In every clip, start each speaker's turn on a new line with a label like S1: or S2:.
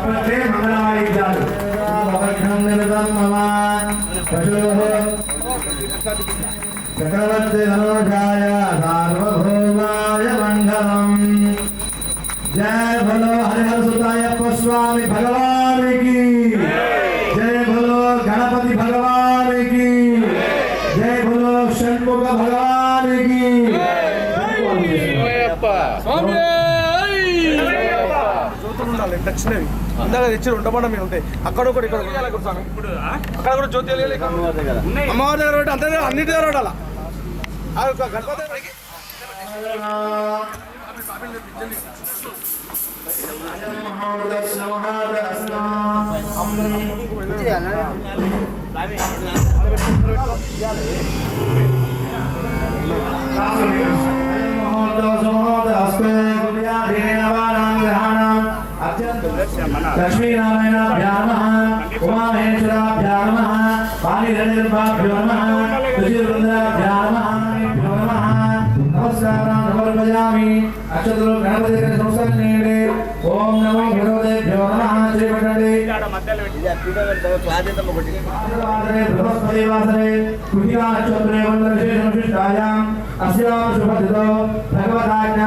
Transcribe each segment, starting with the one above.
S1: అప్పట్లే మంగళవాయిద్యాలు చక్రవర్తి ధనుషాయ సార్వభౌమాయ మంగళం जय भलो हरिहर सुतायप्प स्वामी भगवान की जय भलो गणपति भगवान की जय भलो षण्मुख भगवान की
S2: దక్షిణవి అందాక తెచ్చి ఉండబడ మీరు ఉంటాయి అక్కడ ఒకటి ఇక్కడ అక్కడ కూడా జ్యోతి అమ్మవారి దగ్గర ఒకటి అంతే అన్నిటి దగ్గర ఉండాల గణపతి
S1: लक्ष्मी नारायणाभ्यां नमः उमामहेश्वराभ्यां नमः पाणिरनिर्भाभ्यो नमः तुजिवृन्दाभ्यां नमः नमस्कारान् समर्पयामि अक्षतरो गणपति नमस्कारं नीडे ओम नमो भगवतेभ्यो नमः श्रीपठे बृहस्पति वासरे कुटिका नक्षत्रे वन्दविशेषविशिष्टायां अस्यां शुभदितो भगवदाज्ञा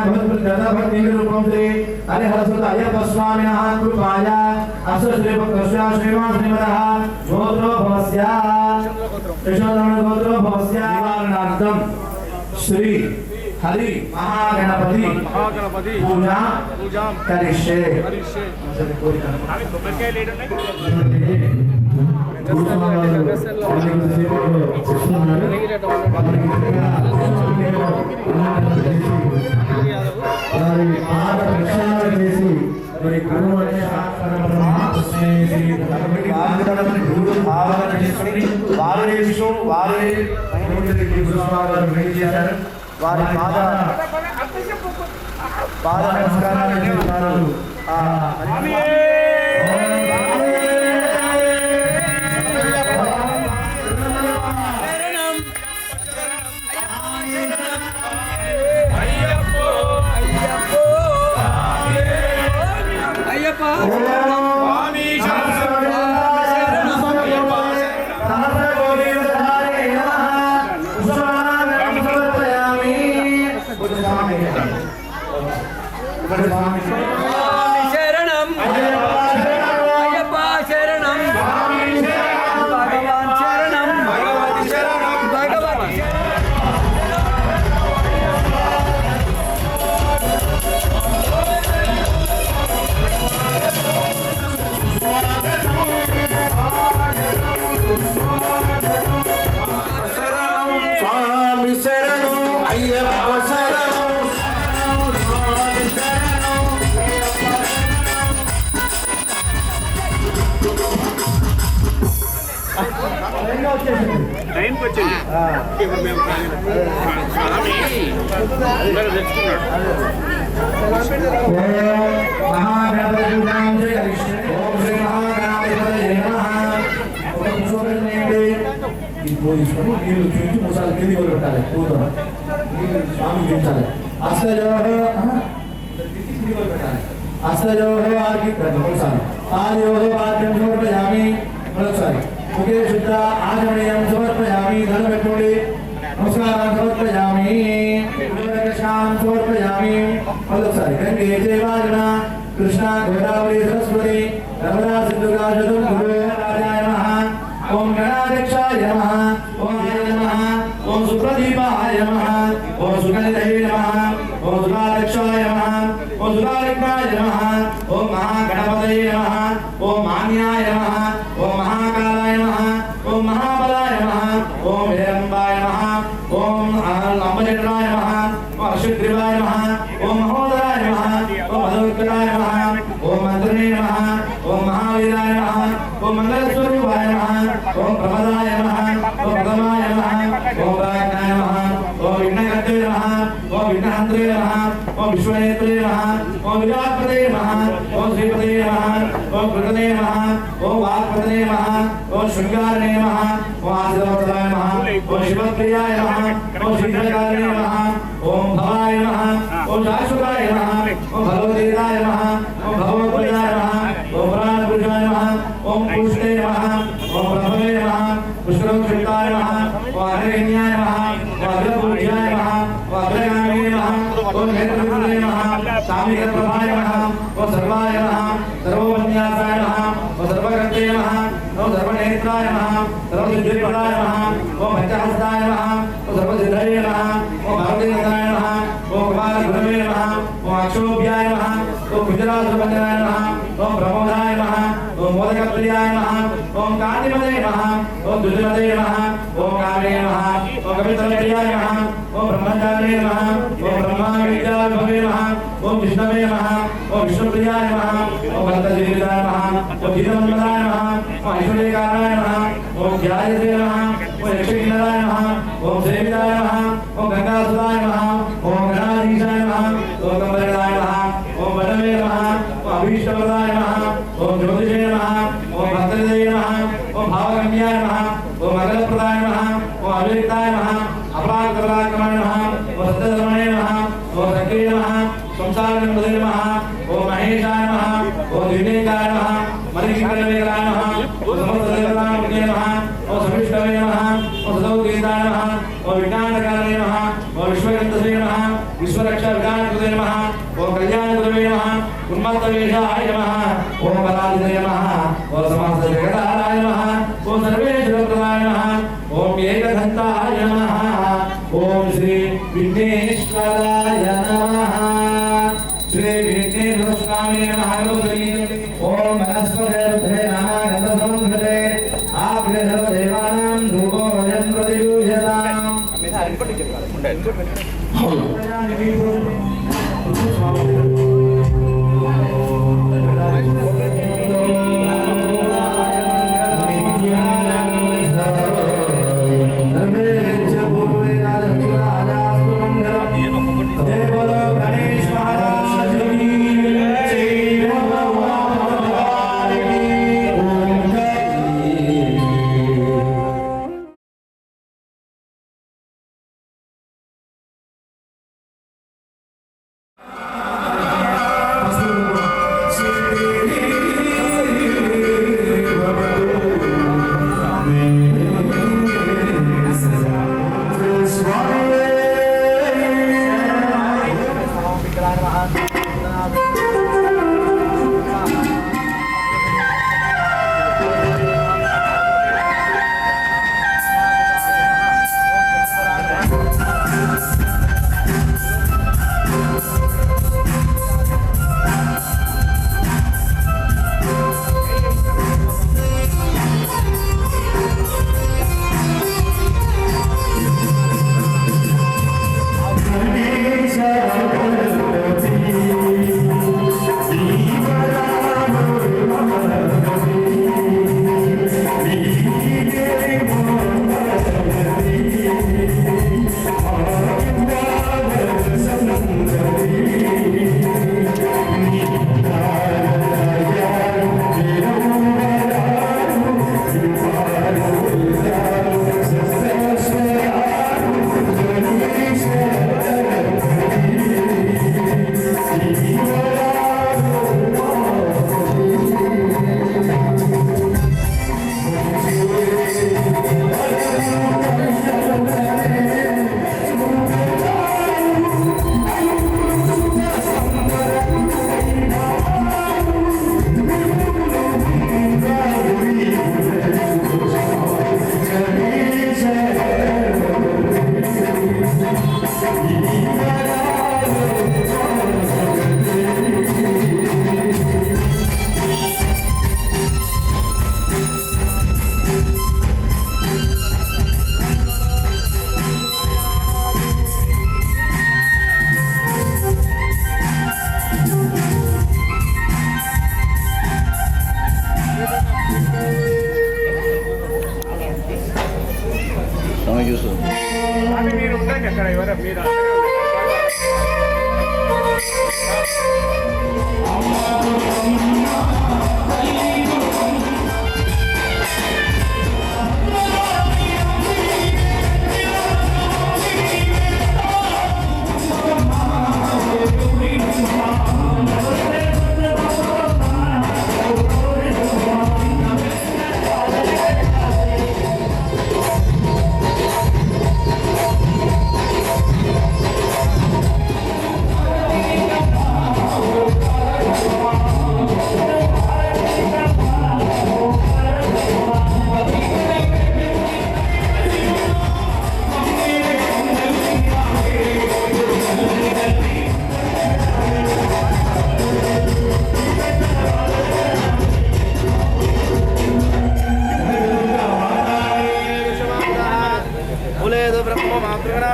S1: भक्तिरूपं श्री हरिहरसुत अय्यप्प स्वामिनः कृपाया अस्य श्रीभक्तस्य श्रीमान् श्रीमतः गोत्रो भवस्य कृष्णधर्मगोत्रो भवस्य निवारणार्थं श्री हरि महागणपति पूजा करिष्ये వారి పాద నమస్కారాలు చేస్తున్నారు
S3: శరణం అయ్యప్ప శరణం భగవాన్ శరణం భగవతి శరణం భగవతి
S1: స్వామి శరణం అయ్యప్ప శరణం
S4: టైంకి వచ్చింది ఇప్పుడు మేము స్వామి అందరూ తెచ్చుకున్నాడు
S1: महागणपति नाम से ओम श्री महागणाधिपतये नमः ఒక పుష్పం నేండి ఈ పోయిస్కొని నీళ్ళు చూచి ముసాలు కింది కొలు పెట్టాలి కూతురు నీళ్ళు స్వామి చూచాలి అస్తయోహ కింది కొలు పెట్టాలి అస్తయోహ ఆర్కి ముసాలు ఆర్యోహ వాక్యం సమర్పయామి మరోసారి ముఖే శుద్ధ ఆచమనీయం సమర్పయామి ధన పెట్టుకోండి నమస్కారం సమర్పయామి కృష్ణాం సమర్పయామి మరోసారి గంగే దేవాజన కృష్ణ గోదావరి సరస్వతి నర్మదా సింధుగా చతుర్భుజ రాజాయ నమః ఓం గణాధ్యక్షాయ నమః ఓం హరే నమః ఓం సుప్రదీపాయ నమః ఓం సుగంధయే నమః ఓం సుగాధ్యక్షాయ నమః ఓం సుగాలికాయ నమః ఓం మహాగణపతయే నమః ఓం మాన్యాయ నమః ఓం మహాకాలాయ నమః ఓం మహాబలాయ నమః ఓం హిరంబాయ నమః ఓం అంబజటాయ నమః ఓం అశ్వగ్రీవాయ నమః ఓం మహోదరాయ నమః ఓం మధుకరాయ నమః ఓం మంత్రిణే నమః ఓం మహావీరాయ నమః ఓం మంగళస్వరూపాయ నమః ఓం ప్రమదాయ నమః ఓం ప్రథమాయ నమః ఓం ప్రాజ్ఞాయ నమః ఓం విఘ్నకర్తే నమః ఓం విఘ్నహంత్రే నమః ఓం విశ్వనేత్రే నమః ఓం విరాట్పతే నమః ఓం శ్రీపతే నమః ఓం కృతనే నమః ఓం వాక్పతే నమః ఓం శృంగారనే నమః ఓం ఆదిదేవతాయ నమః ఓం శివప్రియాయ నమః ఓం శ్రీధరాయ నమః ఓం భవాయ నమః ఓం శాశ్వతాయ నమః ఓం భగవదేవాయ నమః ఓం భగవద్ప్రియాయ నమః ఓం स्वामीगर्भवाय नमः ओम सर्वाय नमः सर्वोपन्यासाय नमः ओम सर्वकर्ते नमः ओम सर्वनेत्राय नमः सर्वसिद्धिप्रदाय नमः ओम पंचहस्ताय नमः ओम सर्वसिद्धये नमः ओम भगवतीनाथाय नमः ओम कुमारगुरवे नमः ओम अक्षोभ्याय नमः ओम गुजरातवन्दनाय नमः ओम प्रमोदाय नमः ओम मोदकप्रियाय नमः ओम कान्तिमते नमः ओम दुर्जमते नमः ओम कामे नमः ओम कवितप्रियाय नमः ओम ब्रह्मचारिणे नमः ओम ब्रह्माविद्याविभवे नमः ओम विष्णवे नमः ओम विष्णुप्रियाय नमः ओम भक्तजीविताय नमः ओम गीतमन्मदाय नमः ओम ऐश्वर्यकाराय नमः ओम ध्यायते नमः ओम यक्षकिन्नराय नमः ओम सेविताय नमः ओम गंगासुताय नमः ओम गणाधीशाय नमः ओम कम्बरदाय नमः ओम वनवे नमः ओम अभीष्टप्रदाय नमः ओम ज्योतिषे नमः ओम भक्तहृदये नमः ओम भावगम्याय नमः ओम मङ्गलप्रदाय नमः ओम अव्यक्ताय नमः अपरागपराक्रमाय नमः ओम सत्यधर्मणे नमः ओम सख्ये नमः संसारगणपते नमः ओम महेशाय नमः ओम दिव्येकाय नमः मणिकिङ्करवेलाय नमः ओम समस्तदेवतामूर्तये नमः ओम सविष्णवे नमः ओम सदौगीताय नमः ओम विज्ञानकारिणे नमः ओम विश्वगन्तसे नमः विश्वरक्षाविज्ञानकृते नमः ओम कल्याणगुरवे नमः उन्मत्तवेषाय नमः ओम बलादिते नमः ओम समस्तजगदाय नमः ओम सर्वेश्वरप्रदाय नमः ओम एकदन्ताय नमः ओम श्री विघ्नेश्वराय नमः श्री विघ्नेश्वर स्वामी नमः ओम वनस्पते नमः गन्धसमुद्रे आग्रहदेवानां धूपो वयं प्रतियूयताम्
S4: మీరు ఉండండి అక్కడ ఎవరో మీరు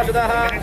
S2: శుద్ధః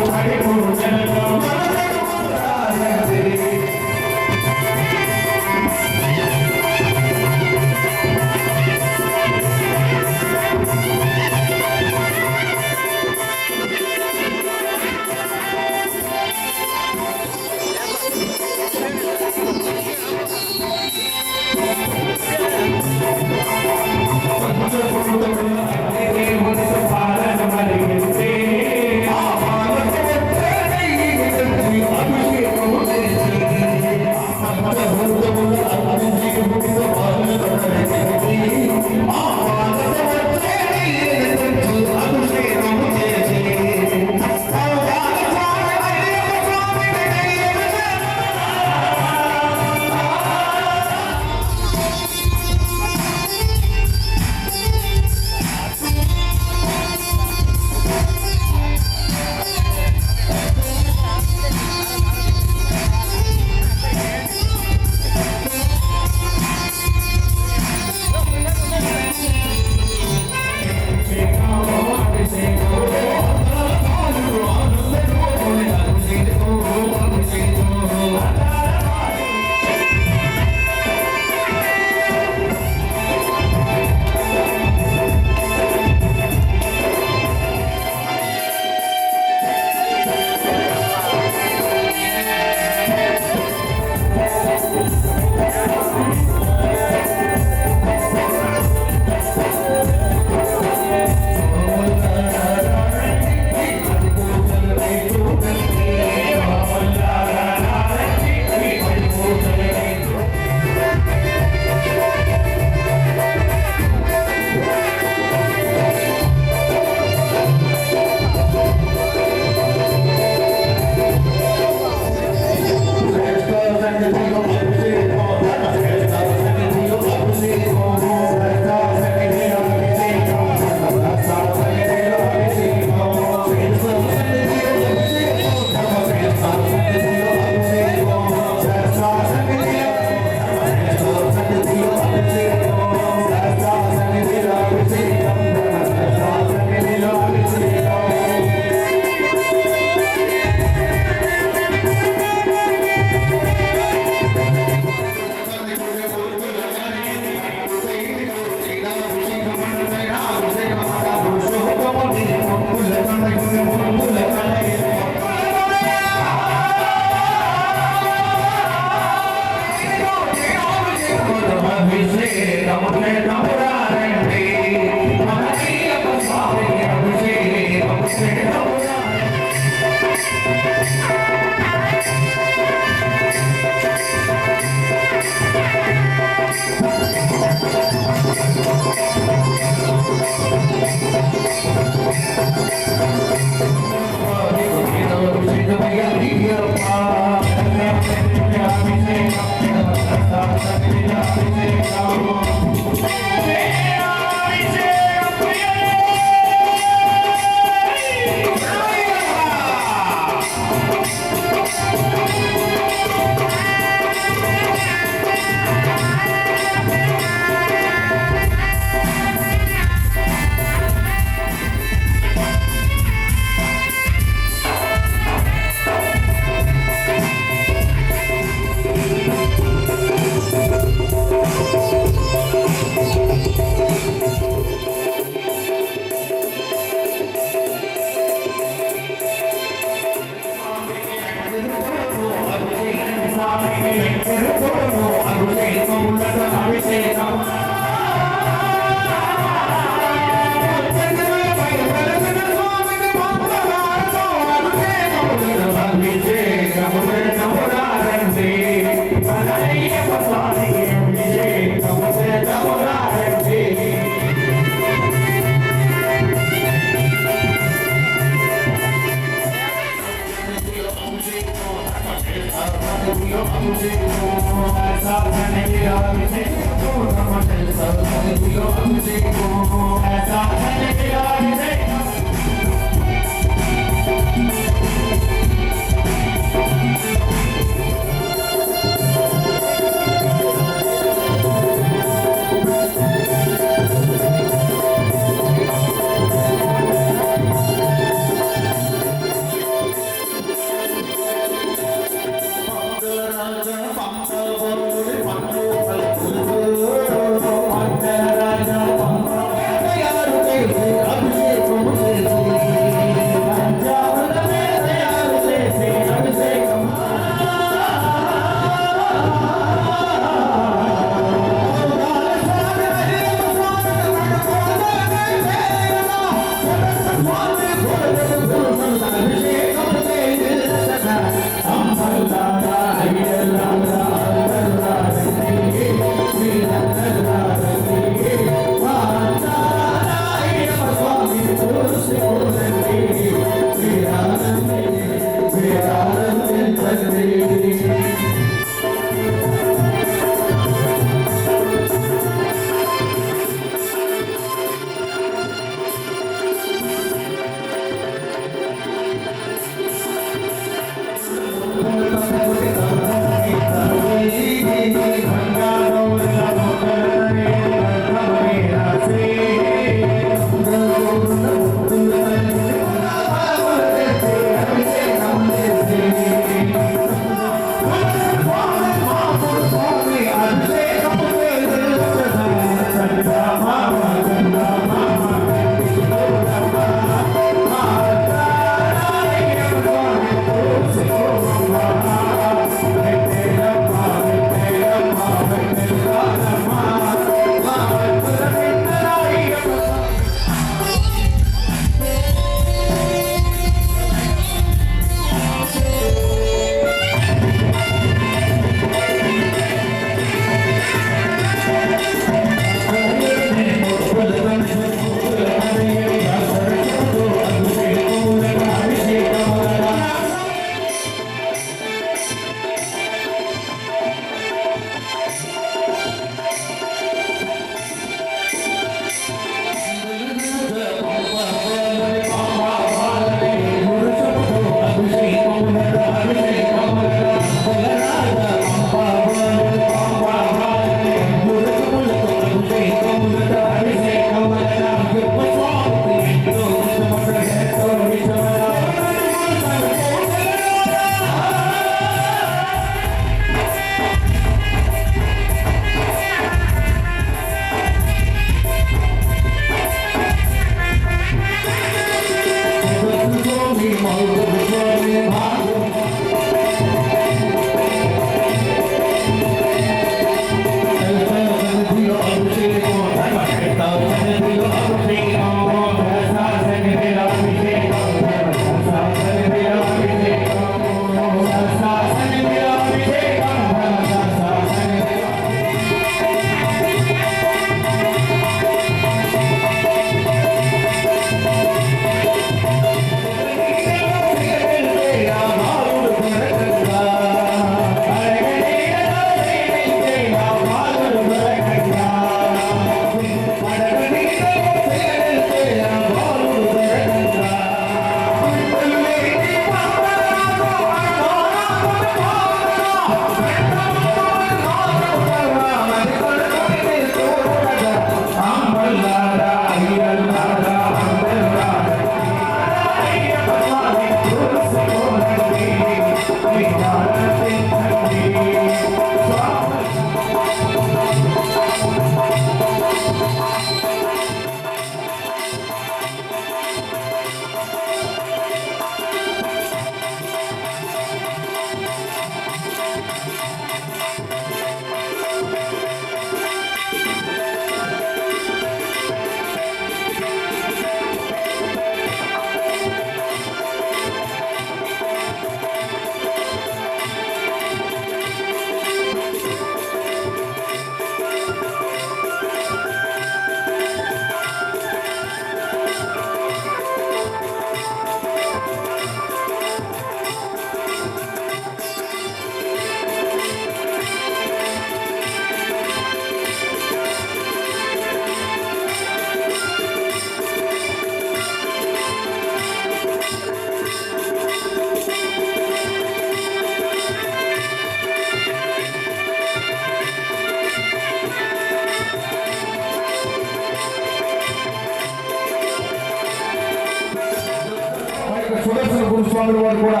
S1: స్వాముల వారు కూడా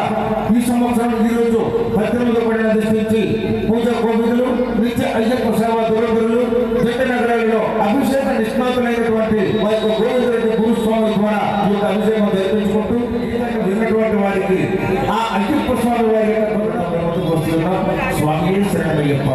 S1: ఈ సంవత్సరం ఈ రోజు 18వ పడిన దృష్టించి పూజా కోవిదులు నిత్య అయ్యప్ప సేవ దురంధరులు జంట నగరాలలో అభిషేక నిష్ణాతులైనటువంటి మా యొక్క గోవిందరెడ్డి గురుస్వామి ద్వారా ఈ యొక్క అభిషేకం జరిపించుకుంటూ విన్నటువంటి వారికి ఆ అయ్యప్ప స్వామి వారి యొక్క ముందుకు వస్తున్నాం. స్వామి శరణమయ్యప్ప.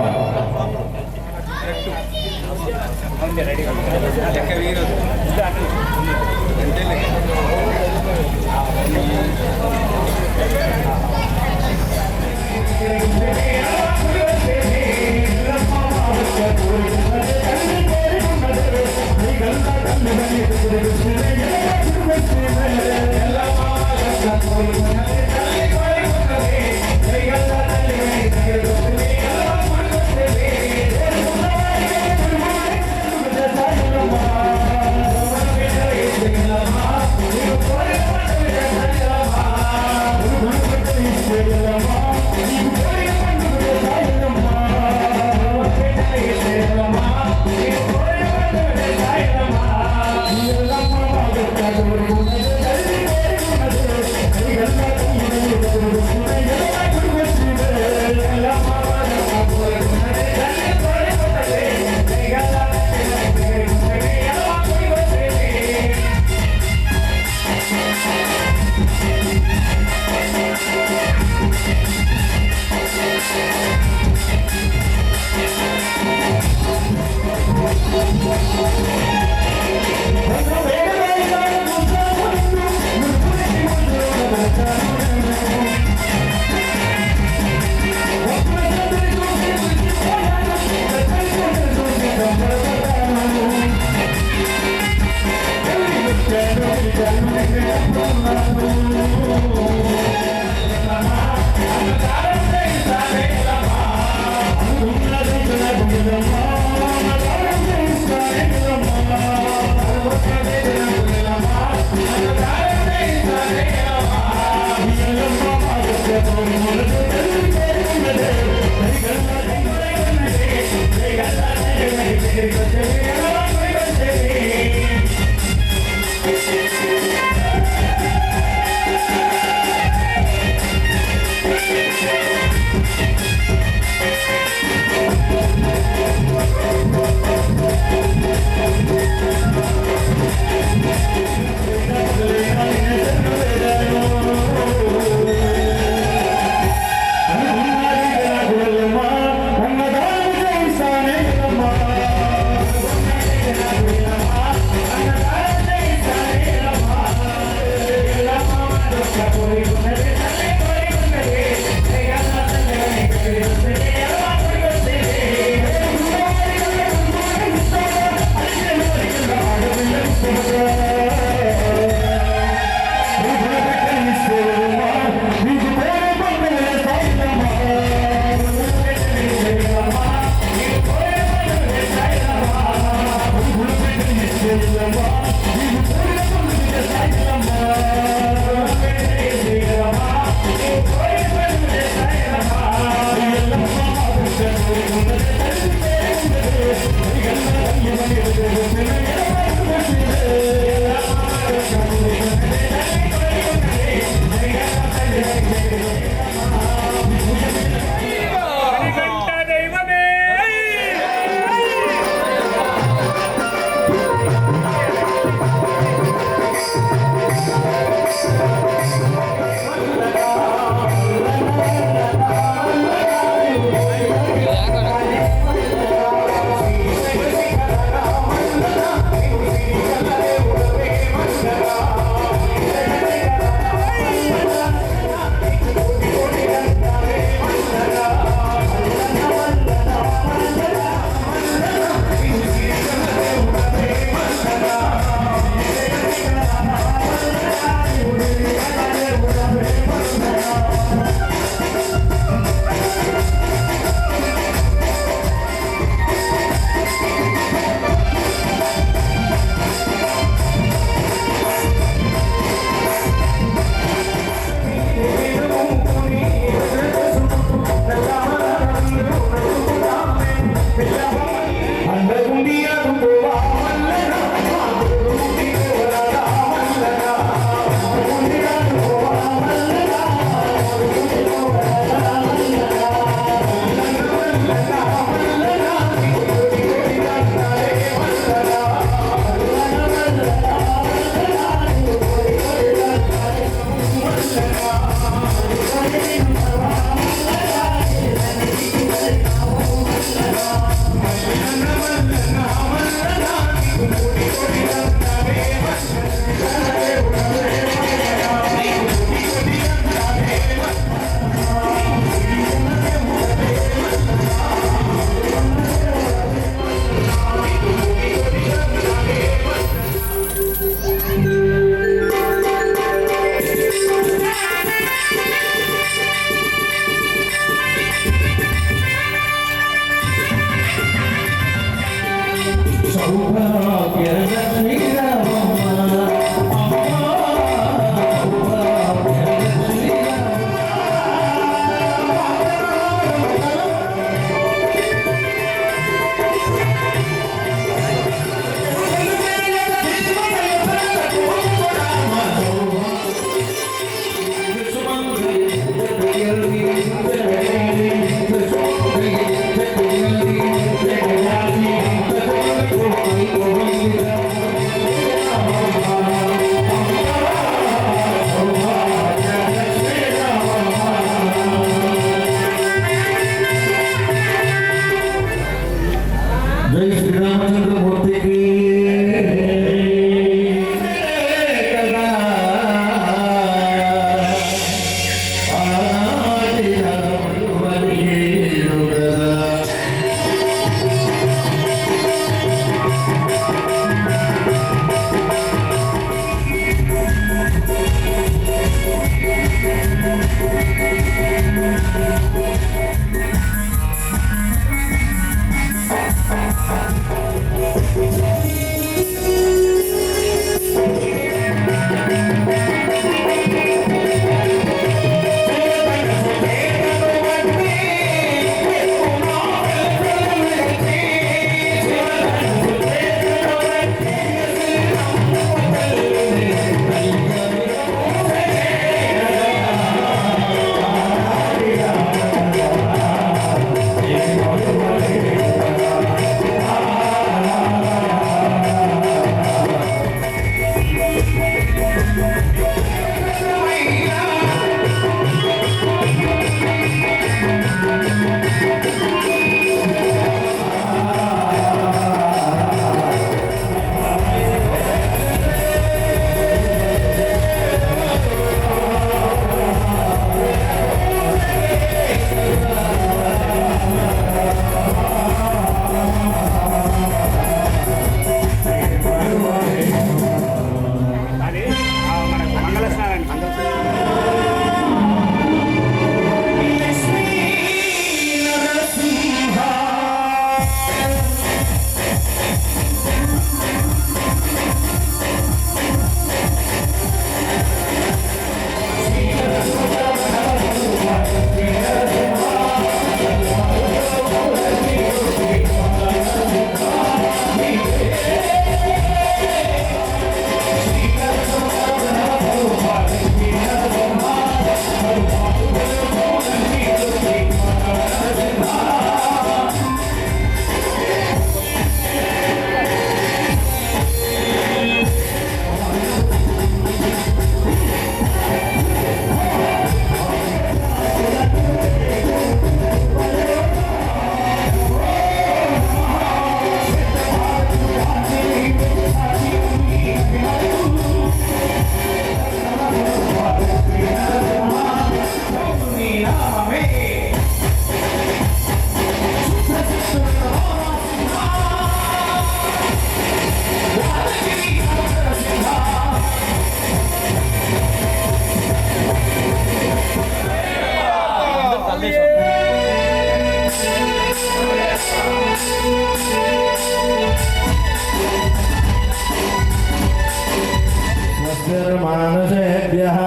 S1: मानुषेभ्यः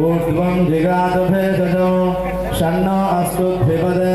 S1: ऊर्ध्वं जिगातु भेषजो शन्नो अस्तु द्विपदे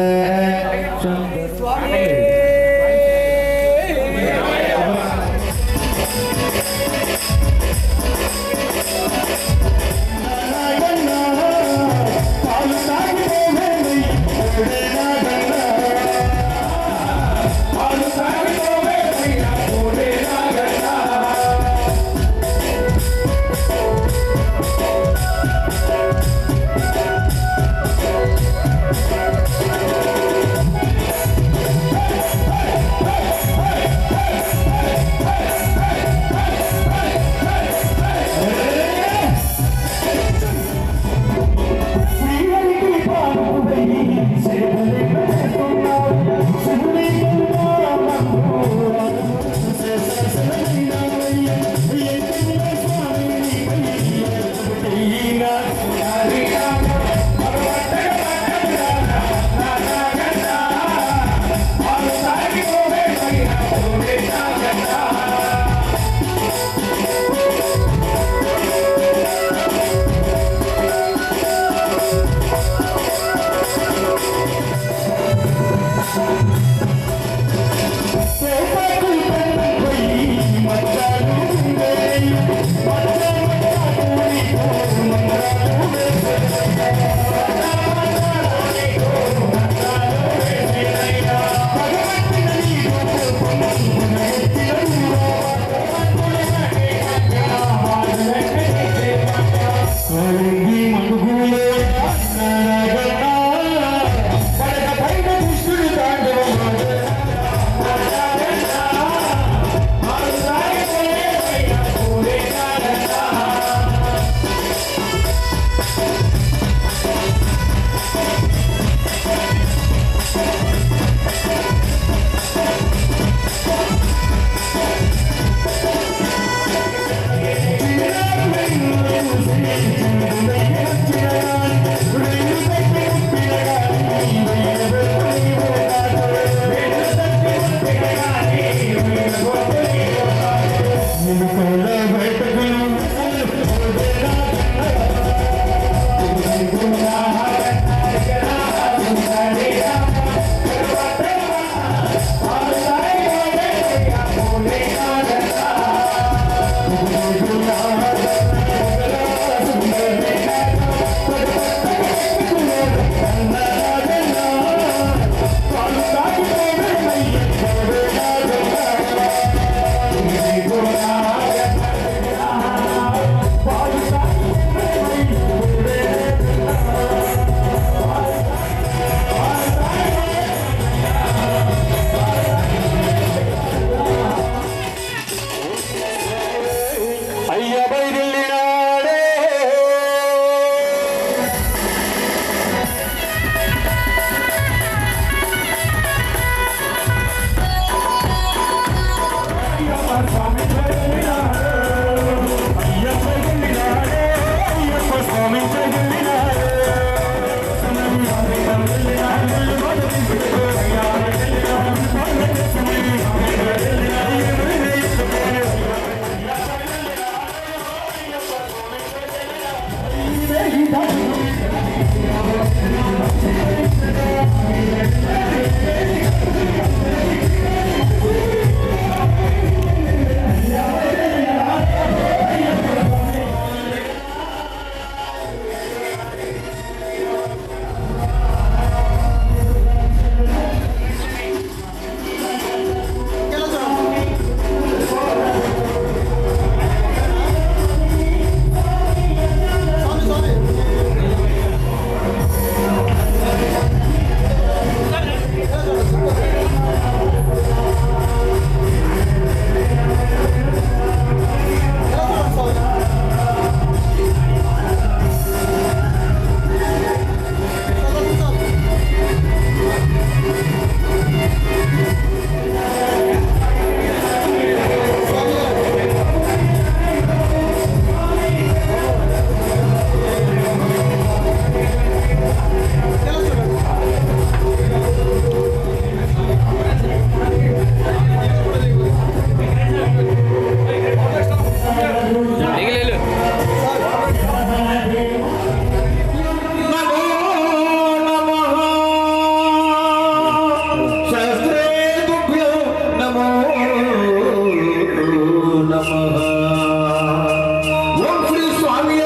S1: ఓం శ్రీ స్వామి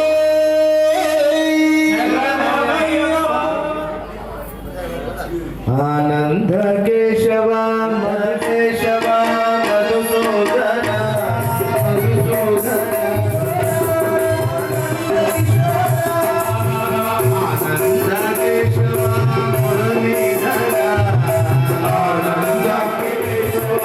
S1: ఆనంద కేశవ కేశవ మధుసూదన ఆనంద కేశవ మురళీధర ఆనంద కేశవ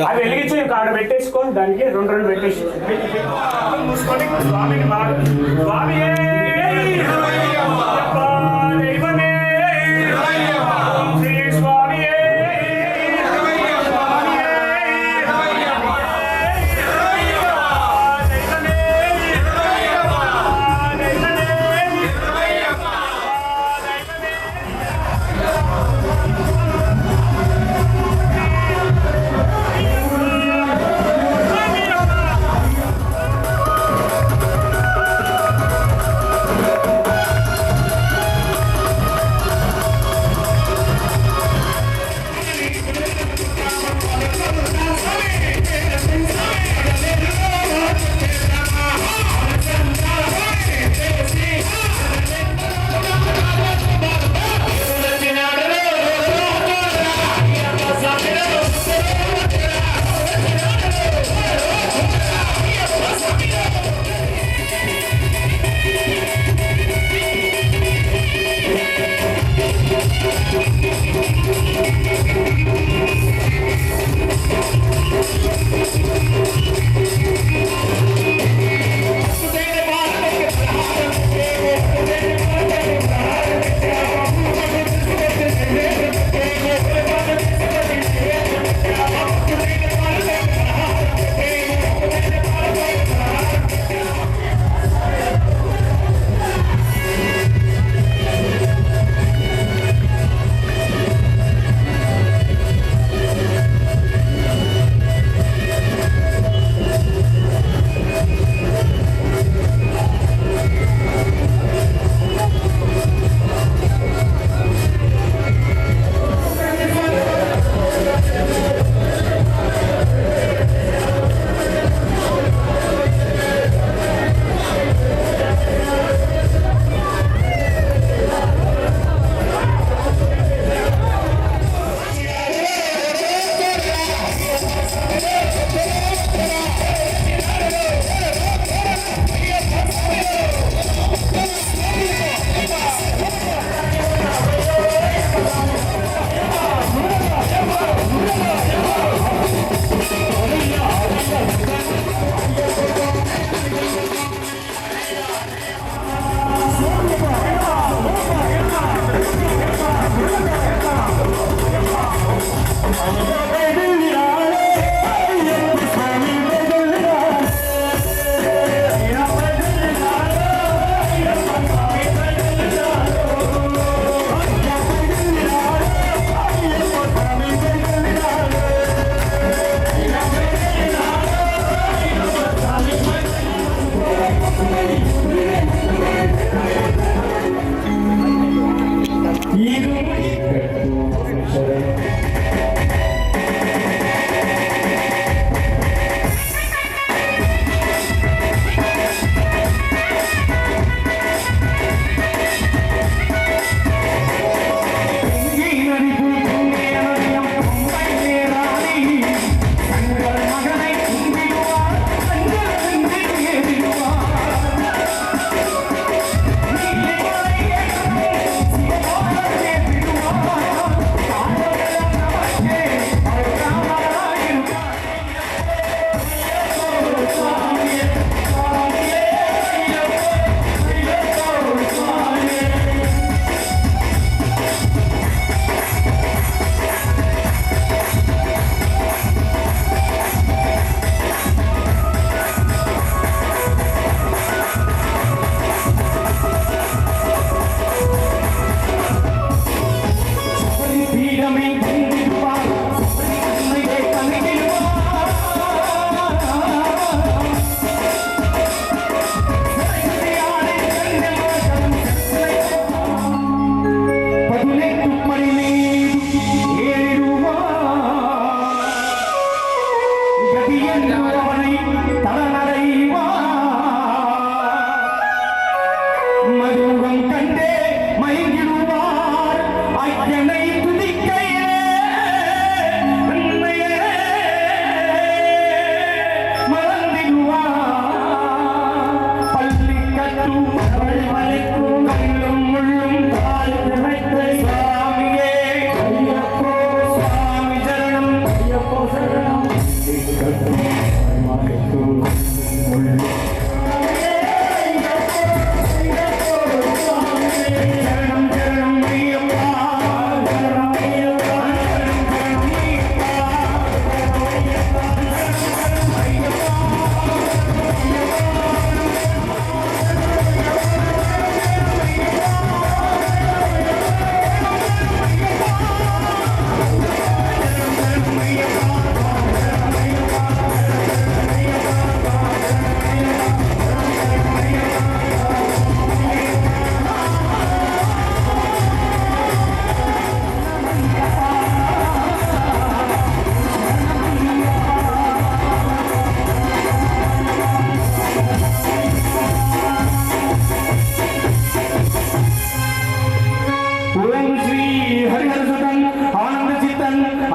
S4: అవి వెలిగించి కాడ పెట్టేసుకొని దానికి రెండు రెండు పెట్టేసి మూసుకొని స్వామిని బాగా స్వామి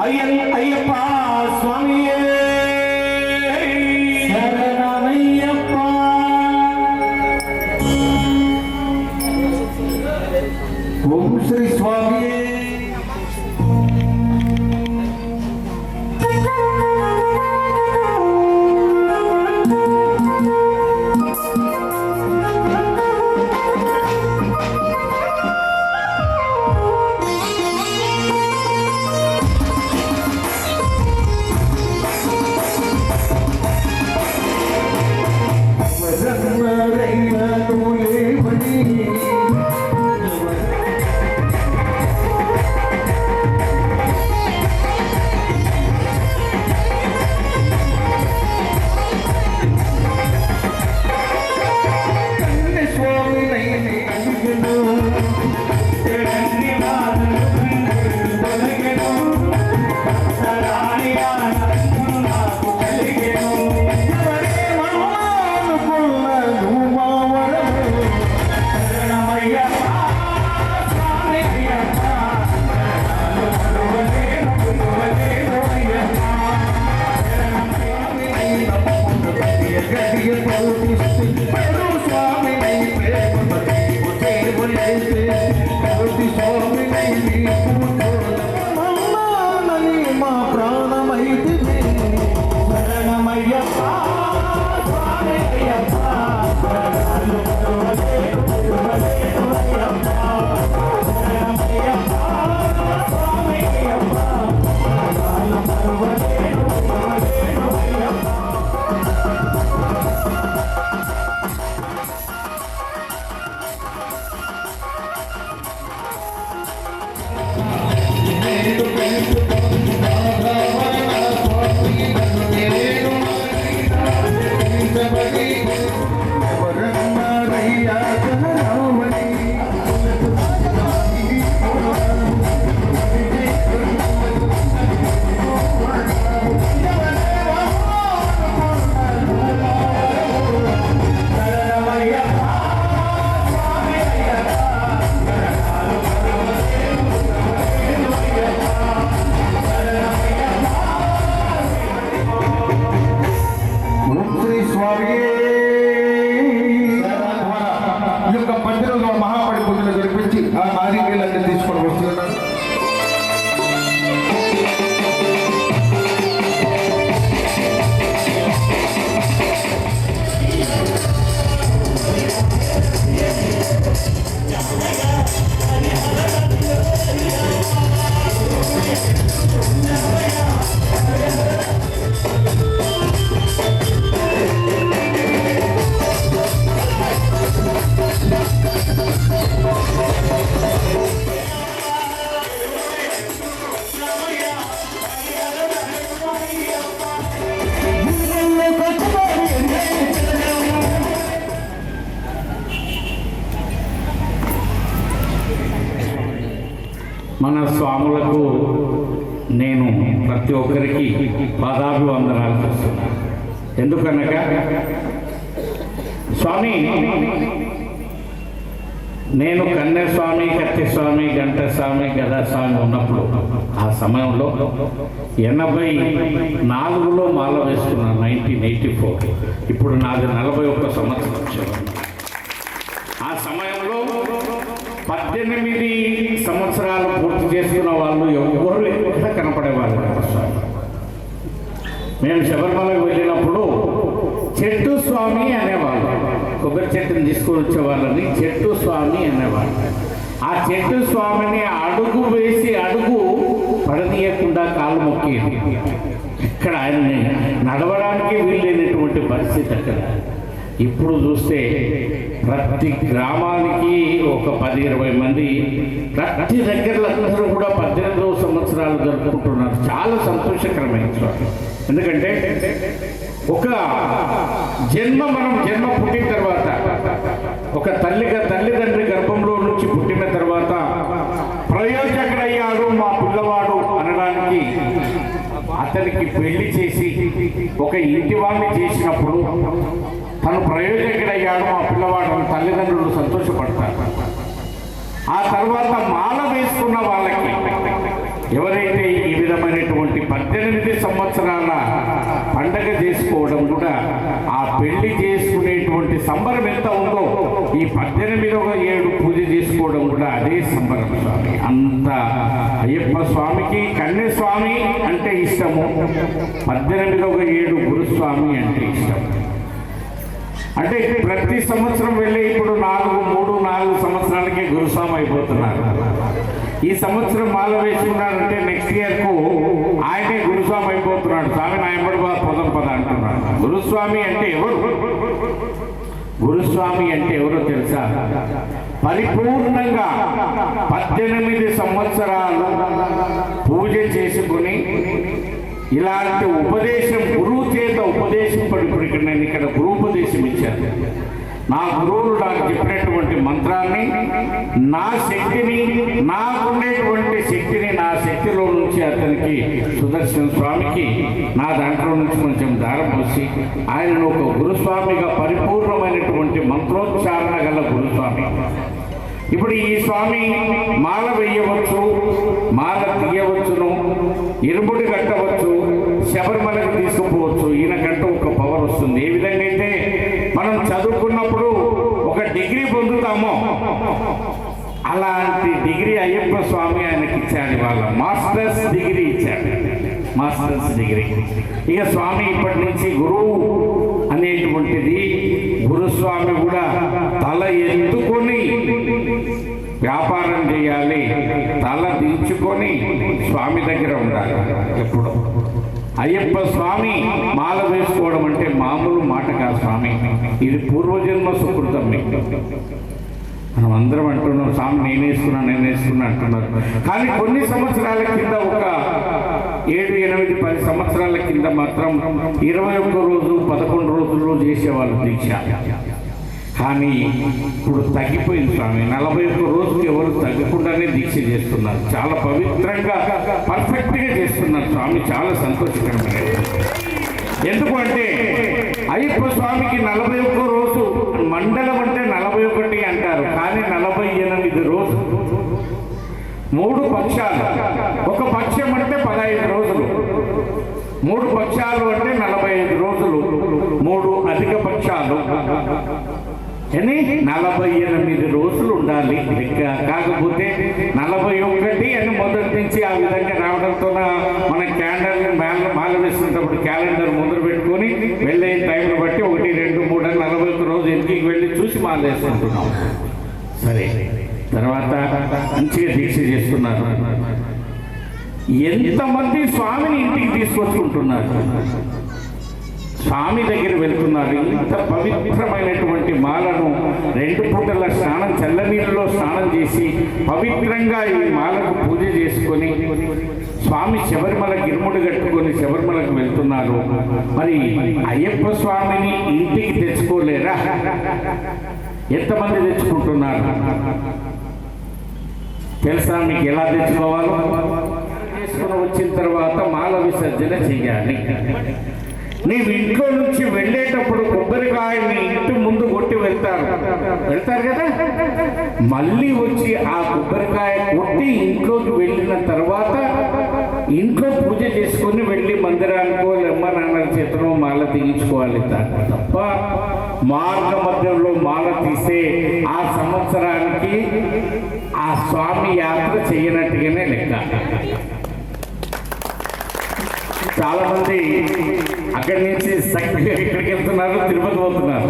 S1: అయ్యప్ప స్వామియే శరణమయ్యప్ప. ఓం శ్రీ స్వామియే.
S5: మన స్వాములకు నేను ప్రతి ఒక్కరికి పాదాభివందనాలు చేస్తున్నాను. ఎందుకనగా స్వామి, నేను కన్యస్వామి, కత్తిస్వామి, గంటస్వామి, గదాస్వామి ఉన్నప్పుడు ఆ సమయంలో 84లో మాల వేసుకున్నాను, 1984. ఇప్పుడు నాది 41 సంవత్సరం. ఆ సమయంలో 18 సంవత్సరాలు పూర్తి చేసుకున్న వాళ్ళు ఎవరు ఎక్కడ కనపడేవాళ్ళు కాదు స్వామి. మేము శబరిమలకు వెళ్ళినప్పుడు చెట్టు స్వామి అనేవాళ్ళు, కొబ్బరి చెట్టుని తీసుకొని వచ్చేవాళ్ళని చెట్టు స్వామి అనేవాళ్ళు. ఆ చెట్టు స్వామిని అడుగు వేసి అడుగు పడనీయకుండా కాళ్ళు మొక్కేది. ఇక్కడ ఆయన్ని నడవడానికి వీలైనటువంటి పరిస్థితి అక్కడ. ఇప్పుడు చూస్తే ప్రతి గ్రామానికి ఒక 10-20 మంది, ప్రతి దగ్గరలో అందరూ కూడా 18వ సంవత్సరాలు జరుపుకుంటున్నారు. చాలా సంతోషకరమైన స్వామి. ఎందుకంటే ఒక మనం జన్మ పుట్టిన తర్వాత, ఒక తల్లిదండ్రి గర్భంలో నుంచి పుట్టిన తర్వాత ప్రయోజకుడయ్యాడు మా పిల్లవాడు అనడానికి అతనికి పెళ్లి చేసి ఒక ఇంటి వాడిని చేసినప్పుడు తను ప్రయోజకుడయ్యాడు మా పిల్లవాడు అని తల్లిదండ్రులు సంతోషపడతారు. ఆ తర్వాత మాల వేసుకున్న వాళ్ళకి ఎవరైతే ఈ విధమైనటువంటి 18 సంవత్సరాల పండగ చేసుకోవడం కూడా ఆ పెళ్లి చేసుకునేటువంటి సంబరం ఎంత ఉందో ఈ 18వ ఏడు పూజ చేసుకోవడం కూడా అదే సంబరం స్వామి. అంత అయ్యప్ప స్వామికి కన్యస్వామి అంటే ఇష్టము, 18వ ఏడు గురుస్వామి అంటే ఇష్టం. అంటే ప్రతి సంవత్సరం వెళ్ళి ఇప్పుడు 3-4 సంవత్సరాలకే గురుస్వామి అయిపోతున్నారు. ఈ సంవత్సరం మాల వేసుకున్నాడంటే నెక్స్ట్ ఇయర్కు ఆయనే గురుస్వామి అయిపోతున్నాడు. స్వామి నా ఎంబడి పొదం పద అంటున్నాడు. గురుస్వామి అంటే ఎవరు? గురుస్వామి అంటే ఎవరో తెలుసా? పరిపూర్ణంగా 18 సంవత్సరాలు పూజ చేసుకుని ఇలాంటి ఉపదేశం గురువు చేత ఉపదేశం పడిపోయి నేను ఇక్కడ గురుపదేశం ఇచ్చాను. నా గురువులు నాకు చెప్పినటువంటి మంత్రాన్ని, నా శక్తిని, నాకుండేటువంటి శక్తిని, నా శక్తిలో నుంచి అతనికి సుదర్శన స్వామికి నా దాంట్లో నుంచి కొంచెం దారం పోసి ఆయనను ఒక గురుస్వామిగా పరిపూర్ణమైనటువంటి మంత్రోచ్చారణ గల గురుస్వామి. ఇప్పుడు ఈ స్వామి మాల వేయవచ్చు, మాల తీయవచ్చును, ఇరుముడి కట్టవచ్చు, శబరిమలకు తీసుకుపోవచ్చు. ఈయనకంటూ ఒక పవర్ వస్తుంది. ఏ విధంగా అయితే మనం చదువుకున్నప్పుడు ఒక డిగ్రీ పొందుతామో అలాంటి డిగ్రీ అయ్యప్ప స్వామి ఆయనకి ఇచ్చాడు. వాళ్ళ మాస్టర్స్ డిగ్రీ ఇచ్చాడు, మాస్టర్స్ డిగ్రీ. ఇక స్వామి ఇప్పటి నుంచి గురువు అనేటువంటిది, గురుస్వామి కూడా తల ఎత్తుకొని వ్యాపారం చేయాలి, తల దించుకొని స్వామి దగ్గర ఉండాలి. ఎప్పుడు అయ్యప్ప స్వామి మాల వేసుకోవడం అంటే మామూలు మాట కాదు స్వామి, ఇది పూర్వజన్మ సుకృతం. మనం అందరం అంటున్నాం స్వామి నేను వేసుకున్నా అంటున్నారు. కానీ కొన్ని సంవత్సరాల కింద, ఒక 7-8-10 సంవత్సరాల కింద మాత్రం 21 రోజు 11 రోజుల్లో చేసేవాళ్ళు దీక్ష. కానీ ఇప్పుడు తగ్గిపోయింది స్వామి. 41 రోజులు ఎవరు తగ్గకుండానే దీక్ష చేస్తున్నారు. చాలా పవిత్రంగా పర్ఫెక్ట్గా చేస్తున్నారు స్వామి. చాలా సంతోషకరమైన. ఎందుకంటే అయ్యప్ప స్వామికి 41 రోజు మండలం అంటే 41 అంటారు, కానీ 48 రోజులు, 3 పక్షాలు. ఒక పక్షం అంటే 15 రోజులు, 3 పక్షాలు అంటే 45 రోజులు, 3 అధిక పక్షాలు అని 48 రోజులు ఉండాలి లెక్క. కాకపోతే 41 అని మొదటి నుంచి ఆ విధంగా రావడంతో మన క్యాలెండర్ మాల వేస్తున్నప్పుడు క్యాలెండర్ ముందర పెట్టుకొని వెళ్ళే టైంను బట్టి 1, 2, 3 అని 41 రోజు ఇంటికి వెళ్ళి చూసి మాల వేసుకుంటున్నాం. సరే, తర్వాత మంచిగా దీక్ష చేస్తున్నారు. ఎంతమంది స్వామిని ఇంటికి తీసుకొచ్చుకుంటున్నారు, స్వామి దగ్గర వెళ్తున్నారు. ఇంత పవిత్రమైనటువంటి మాలను 2 పూటల స్నానం, చల్లనీళ్ళలో స్నానం చేసి పవిత్రంగా ఈ మాలకు పూజ చేసుకొని స్వామి శబరిమల గిరుముడు కట్టుకొని శబరిమలకు వెళ్తున్నారు. మరి అయ్యప్ప స్వామిని ఇంటికి తెచ్చుకోలేరా? ఎంతమంది తెచ్చుకుంటున్నారు తెలుసా మీకు? ఎలా తెచ్చుకోవాలో చేసుకుని వచ్చిన తర్వాత మాల విసర్జన చెయ్యాలి. నీవు ఇంట్లో నుంచి వెళ్ళేటప్పుడు కొబ్బరికాయని ఇంటి ముందు కొట్టి వెళ్తారు కదా, మళ్ళీ వచ్చి ఆ కొబ్బరికాయ కొట్టి ఇంట్లోకి వెళ్ళిన తర్వాత ఇంట్లో పూజ చేసుకొని వెళ్ళి మందిరానికో అమ్మ నాన్న చేతిలో మాల తీయించుకోవాలి తప్ప మార్గ మధ్యంలో మాల తీసే ఆ సంవత్సరానికి ఆ స్వామి యాత్ర చేయనట్టుగానే లెక్క. చాలా మంది అక్కడి నుంచి ఇక్కడికి వెళ్తున్నారు, తిరుపతి పోతున్నారు.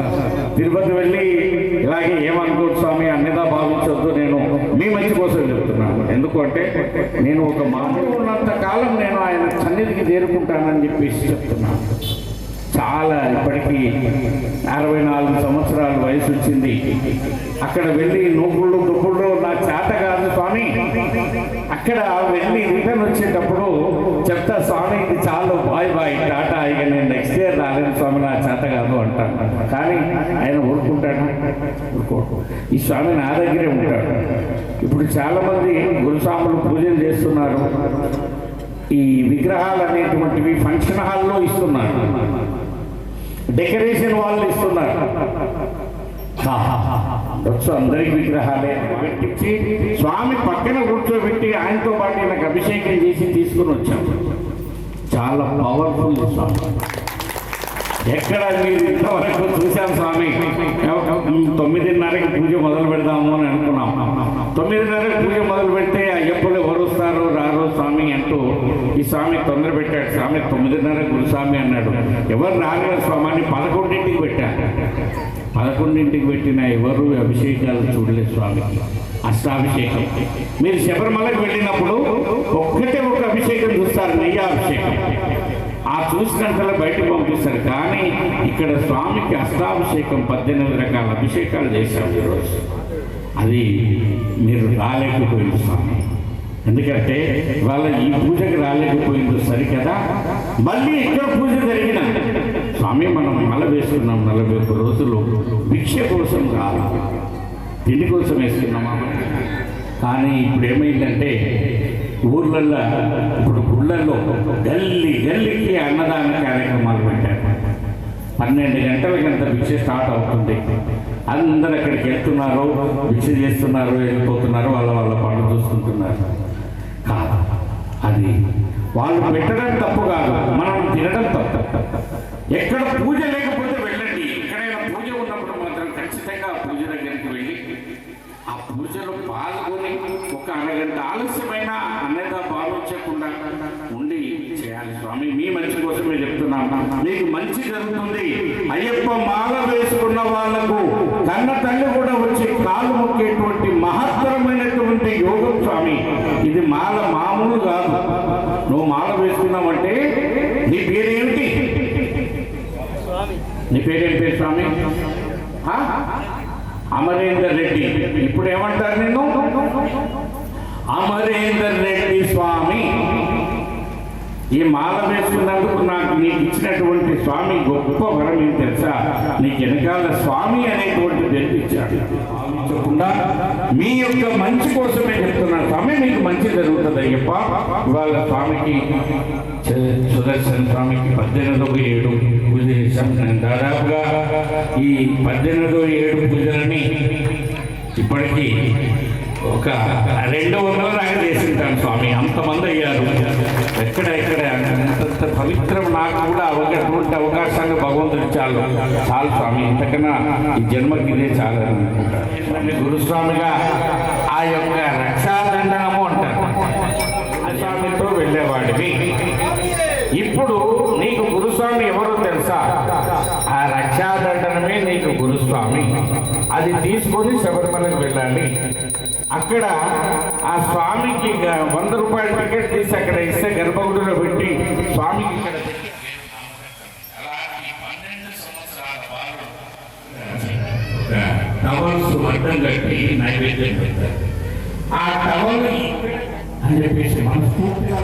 S5: తిరుపతి వెళ్ళి ఇలాగే ఏమనుకోడు స్వామి, అన్నిదా భావించొద్దు, నేను మీ మంచి కోసం చెప్తున్నాను. ఎందుకంటే నేను ఒక మామూలు ఉన్నంత కాలం నేను ఆయన సన్నిధికి చేరుకుంటానని చెప్పేసి చెప్తున్నాను. చాలా ఇప్పటికీ 64 సంవత్సరాల వయసు వచ్చింది. అక్కడ వెళ్ళి నూకుళ్ళు దుక్కుళ్ళు నా చేత కాదు స్వామి. అక్కడ వెళ్ళి రిటర్న్ వచ్చేటప్పుడు చెప్తా స్వామి ఇది చాలు, బాయ్ టాటా, ఇక నేను నెక్స్ట్ ఇయర్ రాలేను స్వామి, నా చేత కాదు అంటాను. కానీ ఆయన ఊరుకుంటాడు, ఈ స్వామి నా దగ్గరే ఉంటాడు. ఇప్పుడు చాలామంది గురుస్వాములు పూజలు చేస్తున్నారు. ఈ విగ్రహాలు అనేటువంటివి ఫంక్షన్ హాల్లో ఇస్తున్నారు, డెకరేషన్ వాళ్ళు ఇస్తున్నారు. ఉండొచ్చు, అందరికి విగ్రహాలే పెట్టించి స్వామి పక్కన కూర్చోబెట్టి ఆయనతో పాటు నాకు అభిషేకం చేసి తీసుకుని వచ్చాము. చాలా పవర్ఫుల్ స్వామి. ఎక్కడ మీరు ఇంతవరకు చూశాం స్వామి. 9:30కి పూజ మొదలు పెడదాము అని అనుకున్నాం. 9:30కి పూజ మొదలు పెడితే అయ్యప్పలు ఎవరు వస్తారో రారో స్వామి అంటూ ఈ స్వామి తొందర పెట్టాడు. స్వామి 9:30 గురుస్వామి అన్నాడు. ఎవరు రాలేరు స్వామి అని 11ంటికి పెట్టాడు. 11ంటికి పెట్టిన ఎవరు అభిషేకాలు చూడలేదు స్వామి. అష్టాభిషేకం. మీరు శబరిమలకు వెళ్ళినప్పుడు ఒక్కటే ఒక అభిషేకం చూస్తారు, నెయ్యాభిషేకం. ఆ చూసినంతలో బయటకు పంపిస్తారు. కానీ ఇక్కడ స్వామికి అష్టాభిషేకం 18 రకాల అభిషేకాలు చేశారు ఈరోజు. అది మీరు రాలేకపోయింది స్వామి. ఎందుకంటే వాళ్ళ ఈ పూజకి రాలేకపోయింది సరికదా. మళ్ళీ ఇక్కడ పూజ జరిగిన స్వామి మనం మల వేసుకున్నాం 41 రోజులు. భిక్ష కోసం కాదు, తిండి కోసం వేసుకున్నామా. కానీ ఇప్పుడు ఏమైందంటే ఊర్లల్లో ఇప్పుడు గుళ్ళల్లో గల్లీకి అన్నదాన కార్యక్రమాలు పెట్టారు. 12 గంటలకంత భిక్ష స్టార్ట్ అవుతుంది. అందరు అక్కడికి వెళ్తున్నారు, భిక్ష చేస్తున్నారు, వెళ్ళిపోతున్నారు, వాళ్ళ పనులు చూసుకుంటున్నారు. కాదు, అది వాళ్ళు పెట్టడం తప్పు కాదు, మనం తినడం తప్పు. ఎక్కడ పూజ లేకపోతే వెళ్ళండి. ఎక్కడైనా పూజ ఉన్నప్పుడు మాత్రం ఖచ్చితంగా పూజ దగ్గరికి వెళ్ళి ఆ పూజలో పాల్గొని ఒక అరగంట ఆలస్యమైన అన్నదా భావించకుండా ఉండి చేయాలి స్వామి. మీ మంచి కోసమే చెప్తున్నాను. మీకు మంచి జరుగుతుంది. అయ్యప్ప మాల వేసుకున్న వాళ్లకు కన్న తల్లి కూడా వచ్చి కాలు మొక్కేటువంటి మహత్తరమైనటువంటి యోగం స్వామి. ఇది మాల మామూలు కాదు. నువ్వు మాల వేసుకున్నావంటే నీ పేరేమిటి? నీ పేరేం పేరు స్వామి? అమరేందర్ రెడ్డి. ఇప్పుడు ఏమంటారు నిన్ను? అమరేందర్ రెడ్డి స్వామి. ఈ మాల వేసుకున్నందుకు నీకు ఇచ్చినటువంటి స్వామి గొప్ప వరం ఏం తెలుసా? నీకు వెనకాల స్వామి అనేటువంటి పేరు ఇచ్చాడు. చెప్పకుండా మీ యొక్క మంచి కోసమే చెప్తున్నాను స్వామి. మీకు మంచి జరుగుతుంది అయ్యప్ప. ఇవాళ స్వామికి సుదర్శన స్వామికి 18/7 పూజ చేశాం. దాదాపుగా ఈ 18/7 పూజలని ఇప్పటికీ ఒక 200 దాకా చేసింటాను స్వామి. అంతమంది అయ్యారు. ఎక్కడ అంత పవిత్రం. నాకు కూడా అటువంటి అవకాశాన్ని భగవంతుడు చాలు స్వామి. ఇంతకన్నా ఈ జన్మకి ఇదే చాలు అనుకుంటారు. గురుస్వామిగా ఆ యొక్క రక్షాదండనము అంటారు. స్వామితో వెళ్ళేవాడివి. ఇప్పుడు నీకు గురుస్వామి ఎవరో తెలుసా? ఆ రక్షాదండనమే నీకు గురుస్వామి. అది తీసుకొని శబరిమలకు వెళ్ళాలి. అక్కడ ఆ స్వామికి 100 రూపాయల టికెట్ తీసి అక్కడ ఇస్తే గర్భగుడిలో పెట్టి స్వామికి ఇక్కడ టవల్స్ అడ్డం కట్టి నైవేద్యం పెడతారు. ఆ టవల్ అని చెప్పేసి మనస్ఫూర్తిగా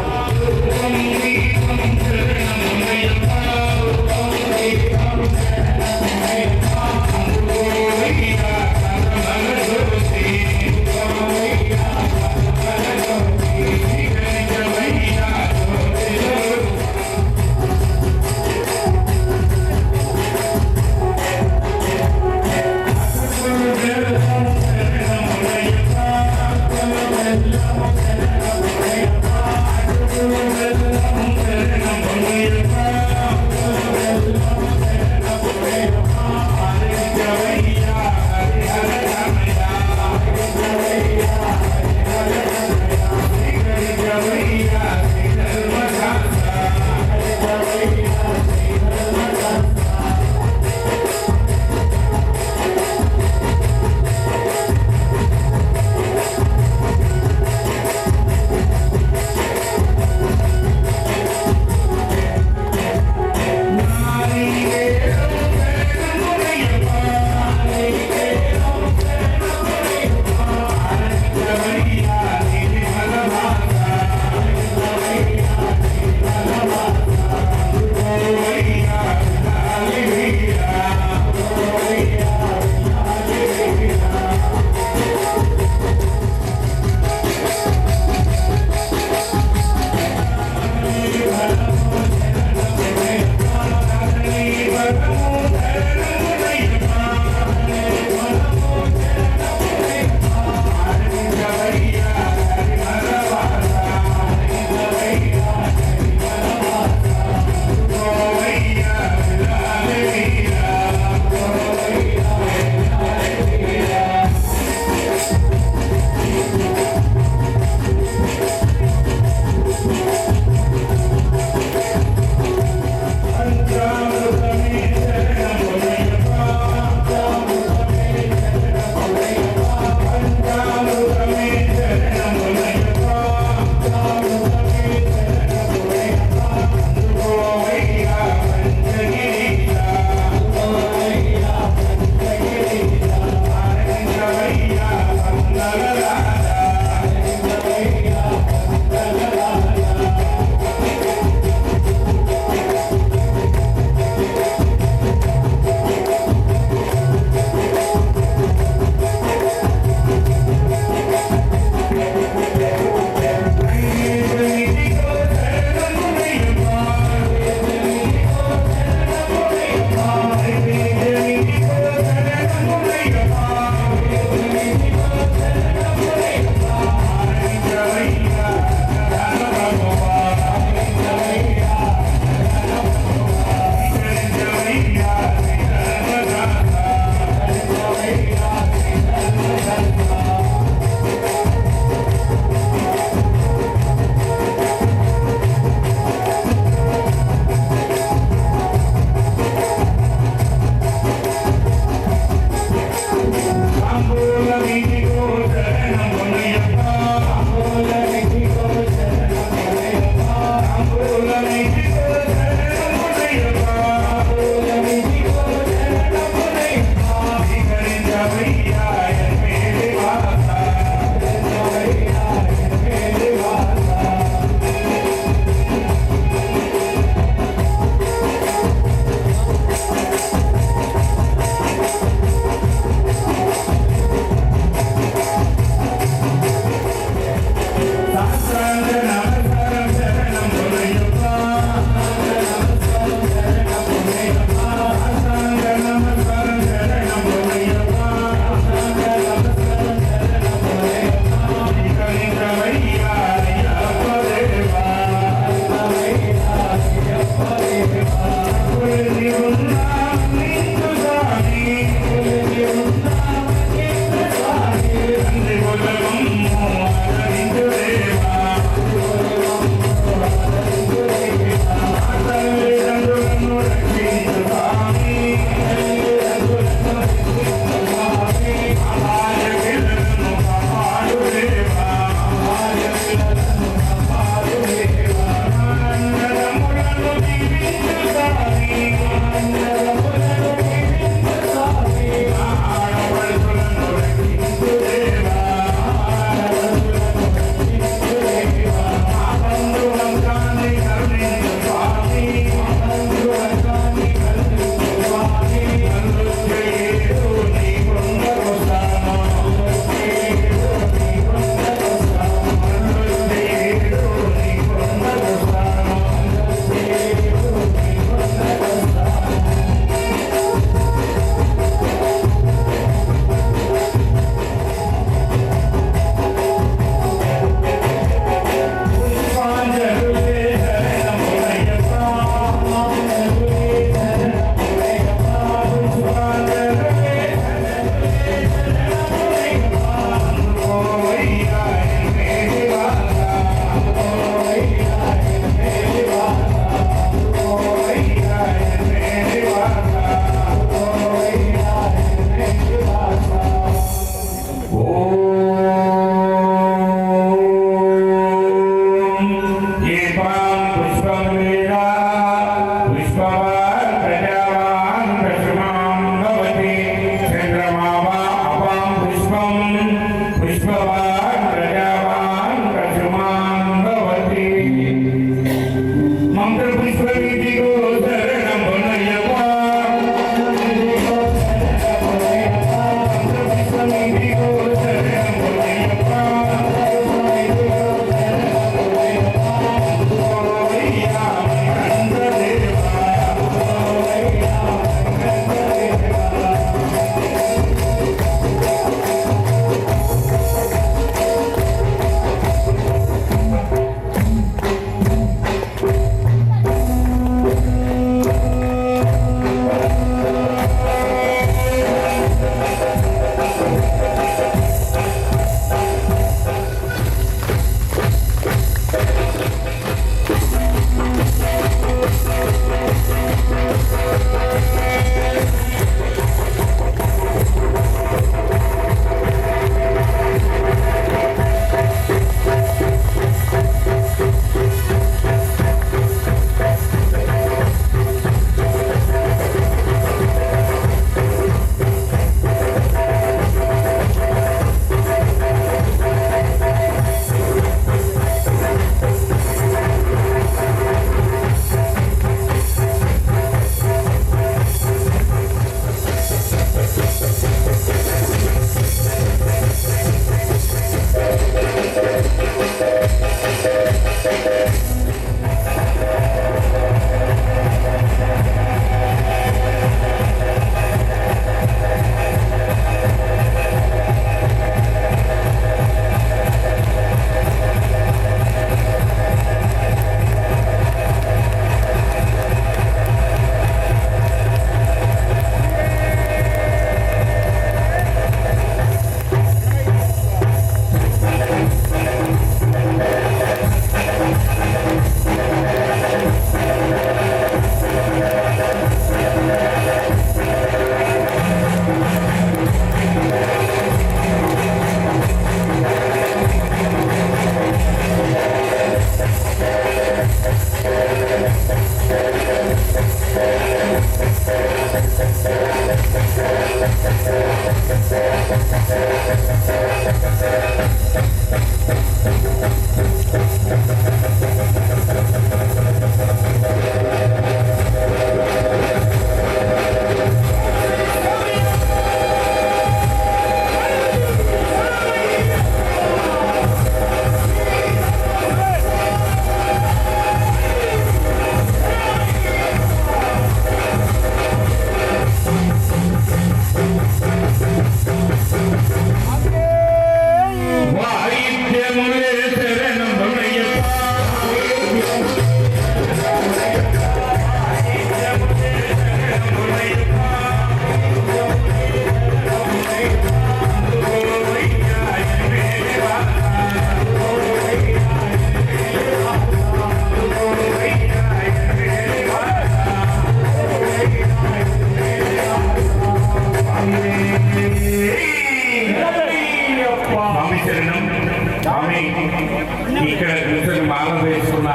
S5: ఇక్కడ కూర్చొని మాల వేసుకున్న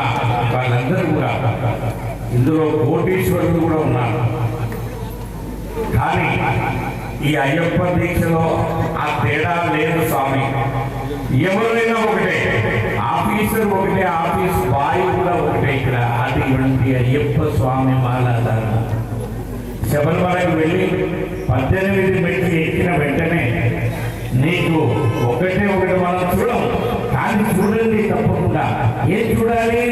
S5: వాళ్ళందరూ కూడా ఇందులో కోటీశ్వరులు కూడా ఉన్నారు. కానీ ఈ అయ్యప్ప దీక్షలో ఆ తేడా లేదు స్వామి. ఎవరైనా ఒకటే, ఆఫీసర్ ఒకటే, ఆఫీస్ బాయ్ కూడా ఒకటే. ఇక్కడ అటువంటి అయ్యప్ప స్వామి మాలాధారణ శబరిమలకు వెళ్ళి 18 మెట్లు ఎక్కిన వెంటనే నీకు ఒకటి మనం చూడం, కానీ చూడండి తప్పకుండా. ఏం చూడాలి?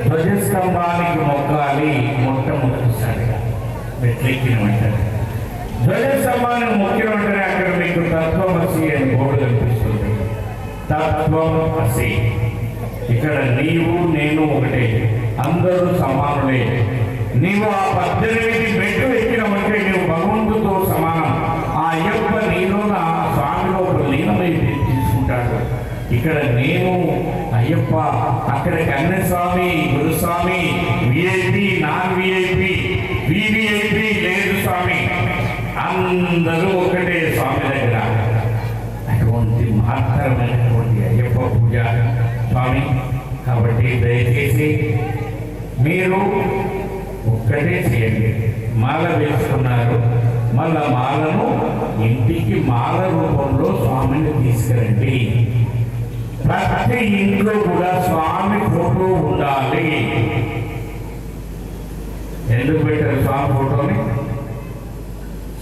S5: ధ్వజస్తంభానికి మొక్కాలి. మొట్టమొదటిసారిగా మెట్లెక్కిన వెంటనే ధ్వజస్తంభానికి మొక్కిన వెంటనే అక్కడ మీకు తత్వమసి అని బోర్డు కనిపిస్తుంది. తత్వమసి. ఇక్కడ నీవు నేను ఒకటే, అందరూ సమానులే. నీవు ఆ 18 మెట్లు ఎక్కినవంటే నీవు భగవంతుతో సమానం. ఆ అయ్యప్ప నీలో నా స్వామిలో లీనమై తీసుకుంటాడు. ఇక్కడ నేను అయ్యప్ప, అక్కడ కన్యస్వామి, గురుస్వామి, విఐపి, నాన్ విఐపి, వివిఐపి లేదు స్వామి. అందరూ ఒకటే స్వామి దగ్గర. అటువంటి మహత్తరమైనటువంటి అయ్యప్ప పూజ స్వామి. కాబట్టి దయచేసి మీరు ఒక్కటే చేయండి. మాల వేసుకున్నారు, మళ్ళా మాలను ఇంటికి మాల రూపంలో స్వామిని తీసుకురండి. ప్రతి ఇంట్లో కూడా స్వామి ఫోటో ఉండాలి. ఎందుకు పెట్టారు స్వామి ఫోటోని?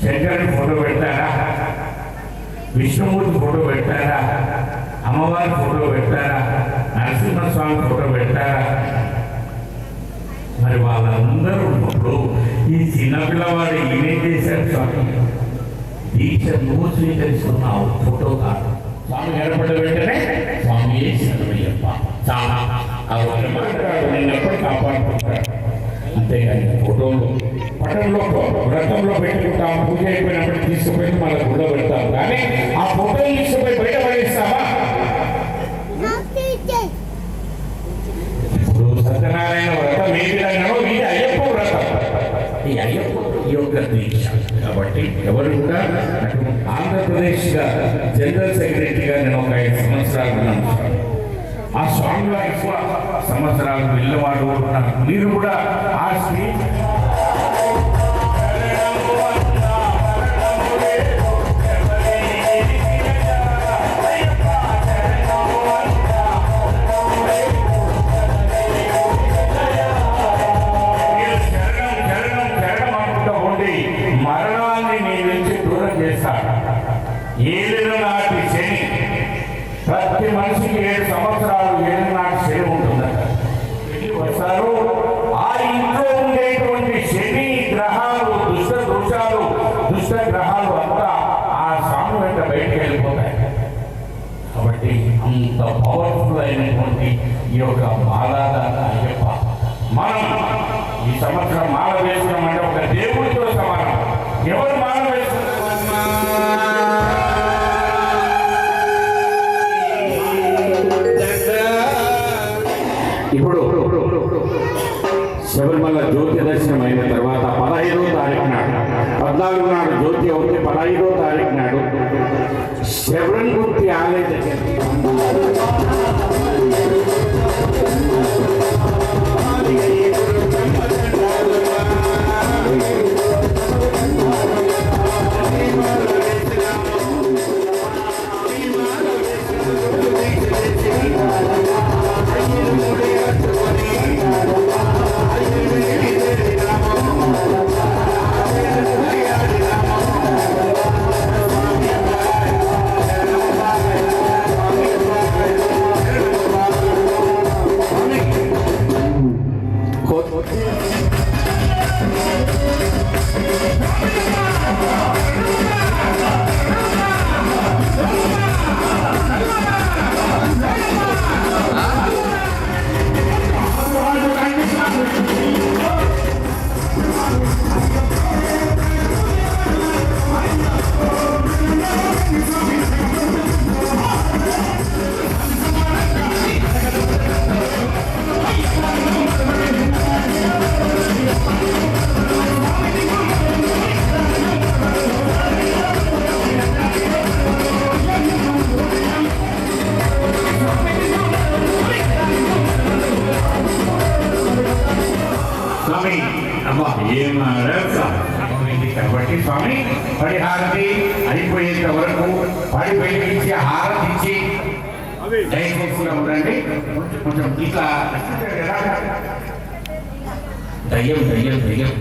S5: శంకరుని ఫోటో పెడతారా? విష్ణుమూర్తి ఫోటో పెడతారా? అమ్మవారి ఫోటో పెడతారా? నరసింహస్వామి ఫోటో పెడతారా? మరి వాళ్ళందరూ ఉన్నప్పుడు ఈ చిన్నపిల్లవాడు ఏమేం చేశారు స్వామి? దీక్ష నువ్వు స్వీకరిస్తున్నావు, ఫోటో కాదు. స్వామి ఏర్పడ్డ వెంటనే స్వామి శరణమయ్యప్ప చాలా నిన్నెప్పటి కాపాడుకుంటాడు. అంతేగాని ఫోటోలు పటంలో వ్రతంలో పెట్టుకుంటాం, పూజ అయిపోయినప్పుడు తీసుకుపోయి మన గుళ్ళో పెడతాం. కానీ ఆ ఫోటోలు తీసుకుపోయి బయట పడేస్తావా? ఇప్పుడు సత్యనారాయణ వ్రతం ఏ విధంగానో ఇది అయ్యప్ప వ్రతం. ఈ అయ్యప్ప యోగ దీక్ష కాబట్టి ఎవరు కూడా ఆంధ్రప్రదేశ్ జనరల్ సెక్రటరీగా నేను ఒక 5 సంవత్సరాలు ఉన్నాను. ఆ స్వామిలో ఎక్కువ సంవత్సరాలు వెళ్ళేవాడు ఉన్నారు. మీరు కూడా ఆ స్టేజ్ మరణాన్ని నీ నుంచి దూరం చేస్తాడు. 7 నాటి శని, ప్రతి మనిషికి 7 సంవత్సరాలు 7 నాటి శని ఉంటుందట. వస్తారు ఆ ఇంట్లో ఉండేటువంటి శని గ్రహాలు, దుష్ట దోషాలు, దుష్ట గ్రహాలు అంతా ఆ స్వామి వెంట బయటికి వెళ్ళిపోతాయి. కాబట్టి అంత పవర్ఫుల్ అయినటువంటి ఈ యొక్క మాలాధార అయ్యప్ప మనం ఈ సంవత్సరం మాల వేసుకున్నామంటే ఒక దేవుడితో సమానం. ఎవరు మాల ఇప్పుడు శబరిమల జ్యోతి దర్శనం అయిన తర్వాత 15వ తారీఖు నాడు, 14 నాడు జ్యోతి అవుతే 15వ తారీఖు నాడు శబరిమూర్తి ఆలయ స్వామి అమ్మా ఏం కాబట్టి స్వామి పడి హారతి అయిపోయేంత వరకు పడి బయటికి హారతి ఇచ్చి దయచేసి ఉండండి. కొంచెం ఇట్లా దయ్యం దయ్యం దయ్యం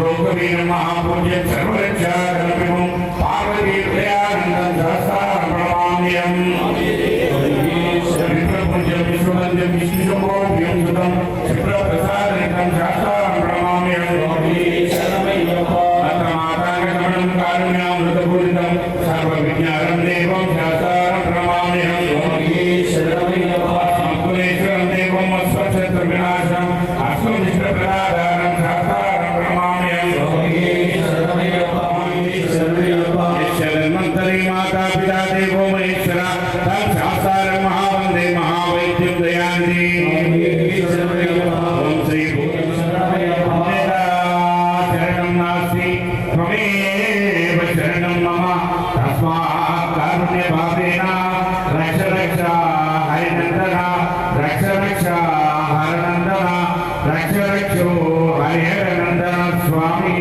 S5: लोकवीरं महापूज्यं सर्वरक्षाकल्पितं पार्वतीहृदयानन्दं सहस्रारं प्रणमाम्यहम् विष्णुपूज्यं विष्णुवन्द्यं विष्णुशम्भोभ्यं सुतं क्षिप्रप्रसादनितं सहस्रारं प्रणमाम्यहम् माताङ्गमनं कारुण्यामृतपूरितं सर्वविज्ञानं देवं सहस्रारं प्रणमाम्यहम् संकुलेश्वरं देवं अस्वच्छत्रविनाशम् अस्वनिष्ठप्रदाधारं सहस्रारं प्रणमाम्यहम् ईश्वरन्मन्तरी माता पिता देवो महेश्वरा तं शास्त्रं महावन्दे महावैद्यं दयानिधि ॐ श्री शरणं नास्ति त्वमेव शरणं मम तस्मात् कारुण्यभावेन रक्ष रक्ष हरिनन्दन रक्ष रक्ष हरनन्दन रक्ष रक्षो हरिहरनन्दन स्वामी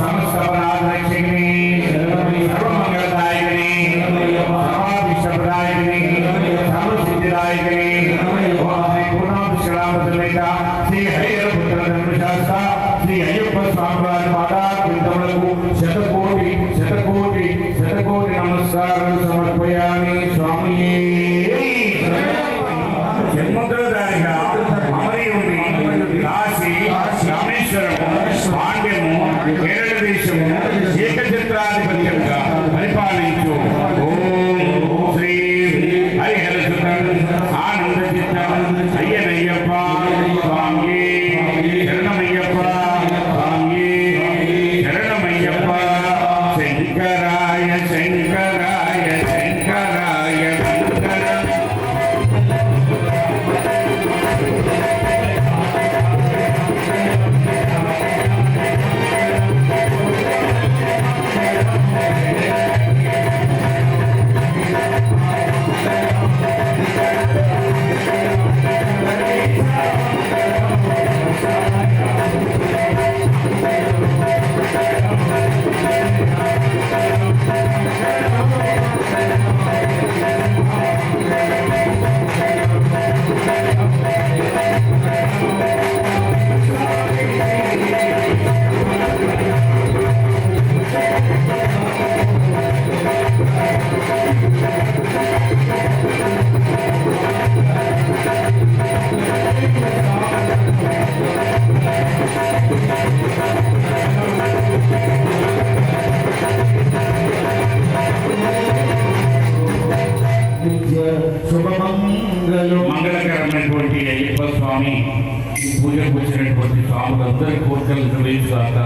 S5: समस्तपराधरक्षिणी सर्वमङ्गलदायिनी सर्वाभीष्टप्रदायिनी सर्वसिद्धिदायिनी पूर्णाभिषेकामृतमेत श्री हरिहरपुत्र धर्मशास्त्र श्री अय्यप्प स्वामिवारि पादारविन्दमुలకు శతకోటి శతకోటి శతకోటి నమస్కారాలు సమర్పయామి స్వామి జన్మోత్తరదారిగా అమరి ఉండి కాశీ రామేశ్వరము పాండ్యము కేరళ దేశము ఏకఛత్రాధిపత్యంగా పరిపాలించు ఓం శ్రీ హరిహరసుతం ఆనంద చిత్తం అయ్యనయ్యప్ప స్వామి శరణమయ్యప్ప స్వామి శరణమయ్యప్ప శంకరాయ శంకరాయ శంకరాయ శంకర మంగళకరమైనటువంటి అయ్యప్ప స్వామి ఈ పూజకు వచ్చినటువంటి స్వాములందరి కోరికలు నెరవేర్చుగాక.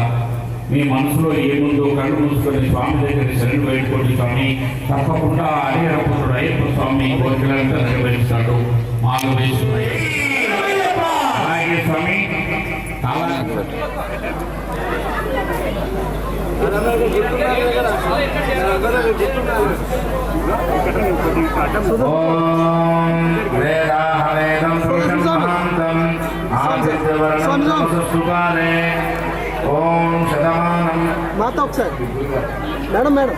S5: మీ మనసులో ఏముందో కళ్ళు మూసుకొని స్వామి దగ్గర శరణు వేడుకోండి స్వామి. తప్పకుండా హరిహరపుత్రుడు అయ్యప్ప స్వామి కోరికలంతా నెరవేరుస్తాడు. మాల వేసుకున్నాయి అలాగే స్వామి ఓం శతమానం
S2: మాతో ఒకసారి మేడం మేడం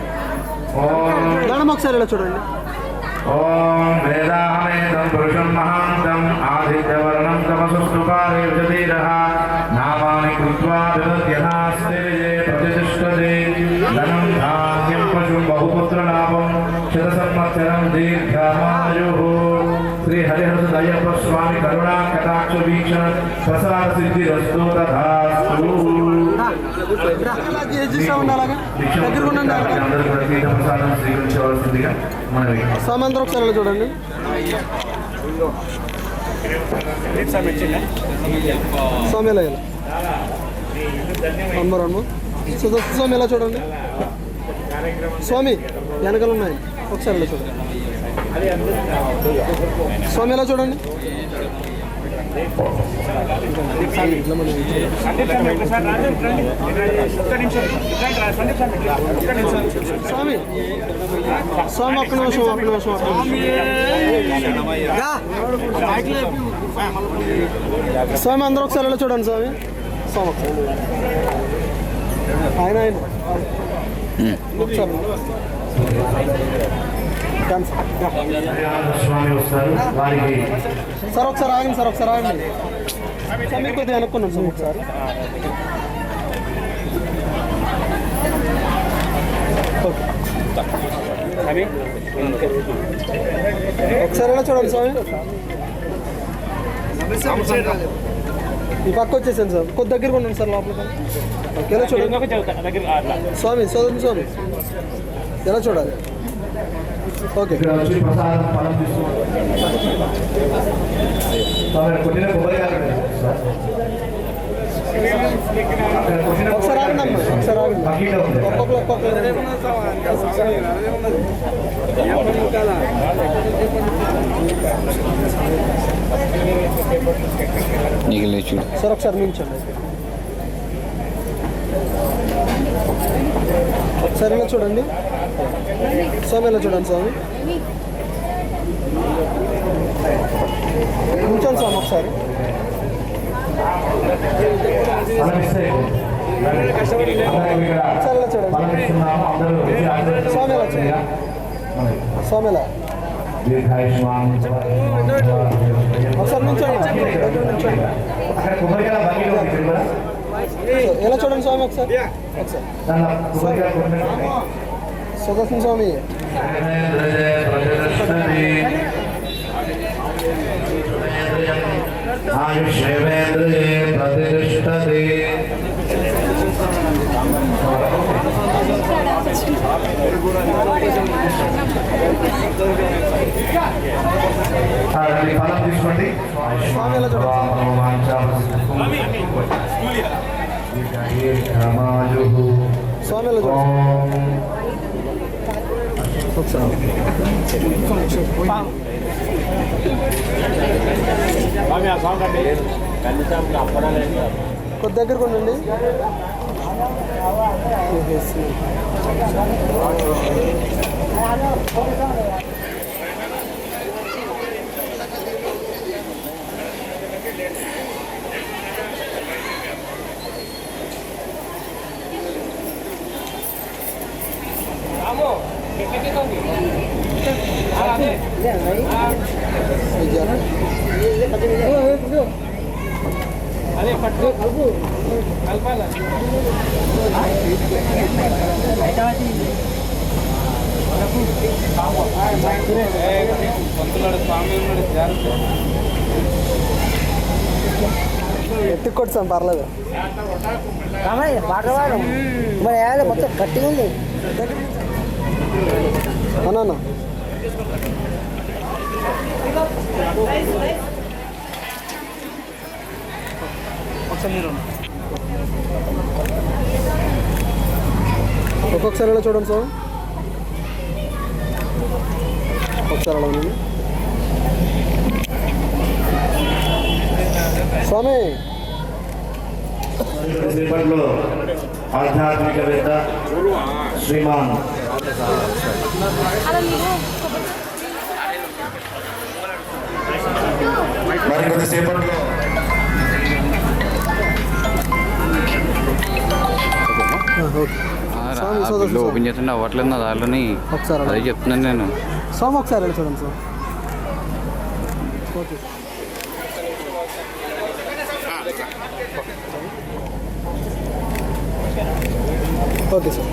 S2: మేడం ఒకసారి ఇలా చూడండి.
S5: ఓం వేదాహమేదం పురుషం మహాంతం ఆదిత్యవర్ణం తమసస్తుకారే విజతీరః నామాని కృత్వా దదత్యనాస్తే ప్రతిష్ఠతే ధనం ధాన్యం పశుం బహుపుత్రలాభం శతసంవత్సరం దీర్ఘమాయుః. శ్రీ హరిహరసుదయ్యప్ప స్వామి కరుణా కటాక్ష వీక్షణ ప్రసాద సిద్ధిరస్తు తథాస్తు. ప్రసాదం స్వీకరించవలసిందిగా మనవి.
S2: సామంతరం ఒకసారి చూడండి. స్వామి ఎలా అమ్మరమ్మ సుదర్శన స్వామి ఎలా చూడండి. స్వామి వెనకలు ఉన్నాయి ఒకసారి ఎలా చూడండి. స్వామి ఎలా చూడండి. స్వామి స్వామి ఒక్క నిమిషం స్వామి అందరూ ఒకసారి ఎలా చూడండి. స్వామి స్వామి ఆయన ఒకసారి
S1: స్వామి వస్తారు వారికి
S2: సార్ ఒకసారి ఆగండి సార్, ఒకసారి ఆగండి సార్. మీరు కొద్దిగా అనుకున్నాను సార్ ఒకసారి. ఒకసారి ఎలా చూడండి స్వామి. ఈ పక్క వచ్చేసాను సార్, కొద్ది దగ్గరగా ఉన్నాను సార్ లోపల. ఎలా చూడండి స్వామి, చదువు స్వామి, ఎలా చూడాలి? ఓకే
S1: ఇక్కడ వచ్చి ప్రసాదం ఫలం తీసుకోవాలి. కొట్టిన కొబ్బరికాయలు
S2: ఒకసారి ఆగండి అమ్మా, ఒకసారి ఆగండి. ఒక్కొక్కరు సార్ ఒకసారి మించండి. ఒకసారి ఇలా చూడండి స్వామి, ఇలా చూడండి స్వామి. ఉంచండి స్వామి ఒకసారి. ఒకసారి ఇలా చూడండి స్వామి, ఇలా చూడండి స్వామి, ఇలా ఒకసారి నుంచండి. ఎలా చూడండి స్వామి ఒకసారి, ఒకసారి సుదర్శన స్వామి.
S1: ఆయుష్యేంద్రియే ప్రతిష్టతి. ఫలం తీసుకోండి.
S2: స్వామి ఎలా చూడండి. స్వామి ఎలా చూడండి. కొద్ది దగ్గరకు ఉండండి.
S3: అదే పట్టు కలపాల స్వామి
S2: ఎత్తుకొచ్చాం పర్లేదు.
S6: పాటవాడు మరి మొత్తం గట్టిగా ఉంది
S2: అన్నా. ఒక్కొక్కసారి ఎలా చూడండి సార్, ఒకసారి అలా ఉంది స్వామి.
S1: సేపట్లో ఆధ్యాత్మికవేత్త శ్రీమాన్ మరికొద్ది సేపట్లో
S7: ఓపెన్ చేస్తుంటే అవ్వట్లేదు నా దారిలోని.
S2: ఒకసారి
S7: అదే చెప్తున్నాను నేను.
S2: స్వామి ఒకసారి ఎలా చూడండి సార్. Okay okay sir.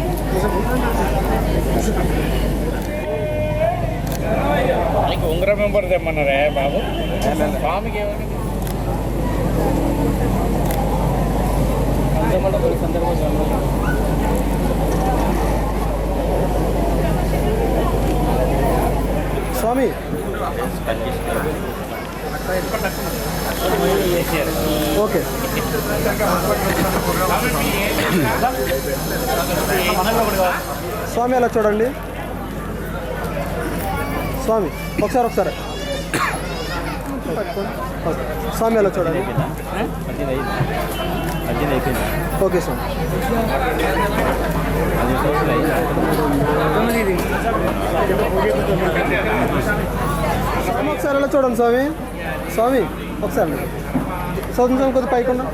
S5: ఉంగరం మెంబర్ తెమ్మన్నారా బాబు? స్వామికి
S2: స్వామి ఓకే స్వామి ఎలా చూడండి. స్వామి ఒకసారి స్వామి ఎలా చూడండి. ఓకే స్వామి. స్వామి ఒకసారి ఎలా చూడండి స్వామి. స్వామి ఒకసారి చదువు స్వామి కొద్దిగా పైకుండా.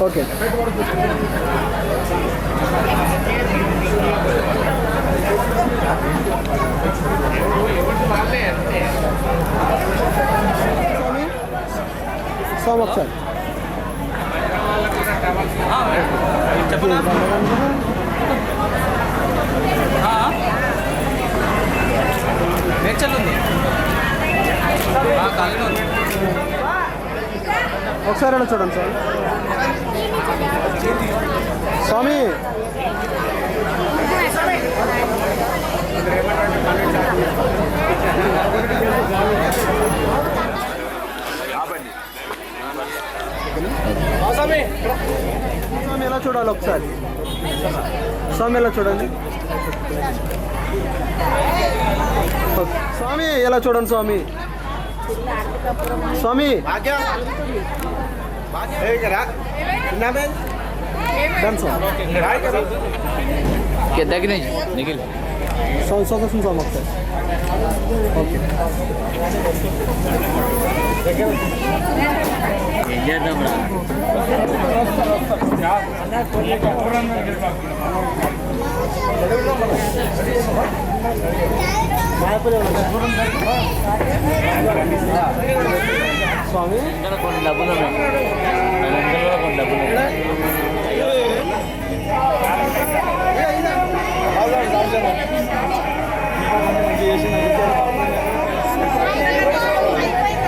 S2: ఓకే స్వామి స్వామి ఒకసారి ఒకసారి ఎలా చూడండి సార్ స్వామి స్వామి ఎలా చూడాలి ఒకసారి స్వామి ఎలా చూడండి స్వామి ఎలా చూడండి స్వామి స్వామి డన్ స్వామి
S7: దగ్గర నిఖిల్
S2: స్వామి స్వామి స్వామి ఒకసారి ఓకే
S7: ఏం చేద్దాం రా
S2: స్వామి
S7: కొన్ని డబ్బులు ఉన్నాయి కొన్ని డబ్బులు
S2: చేసిన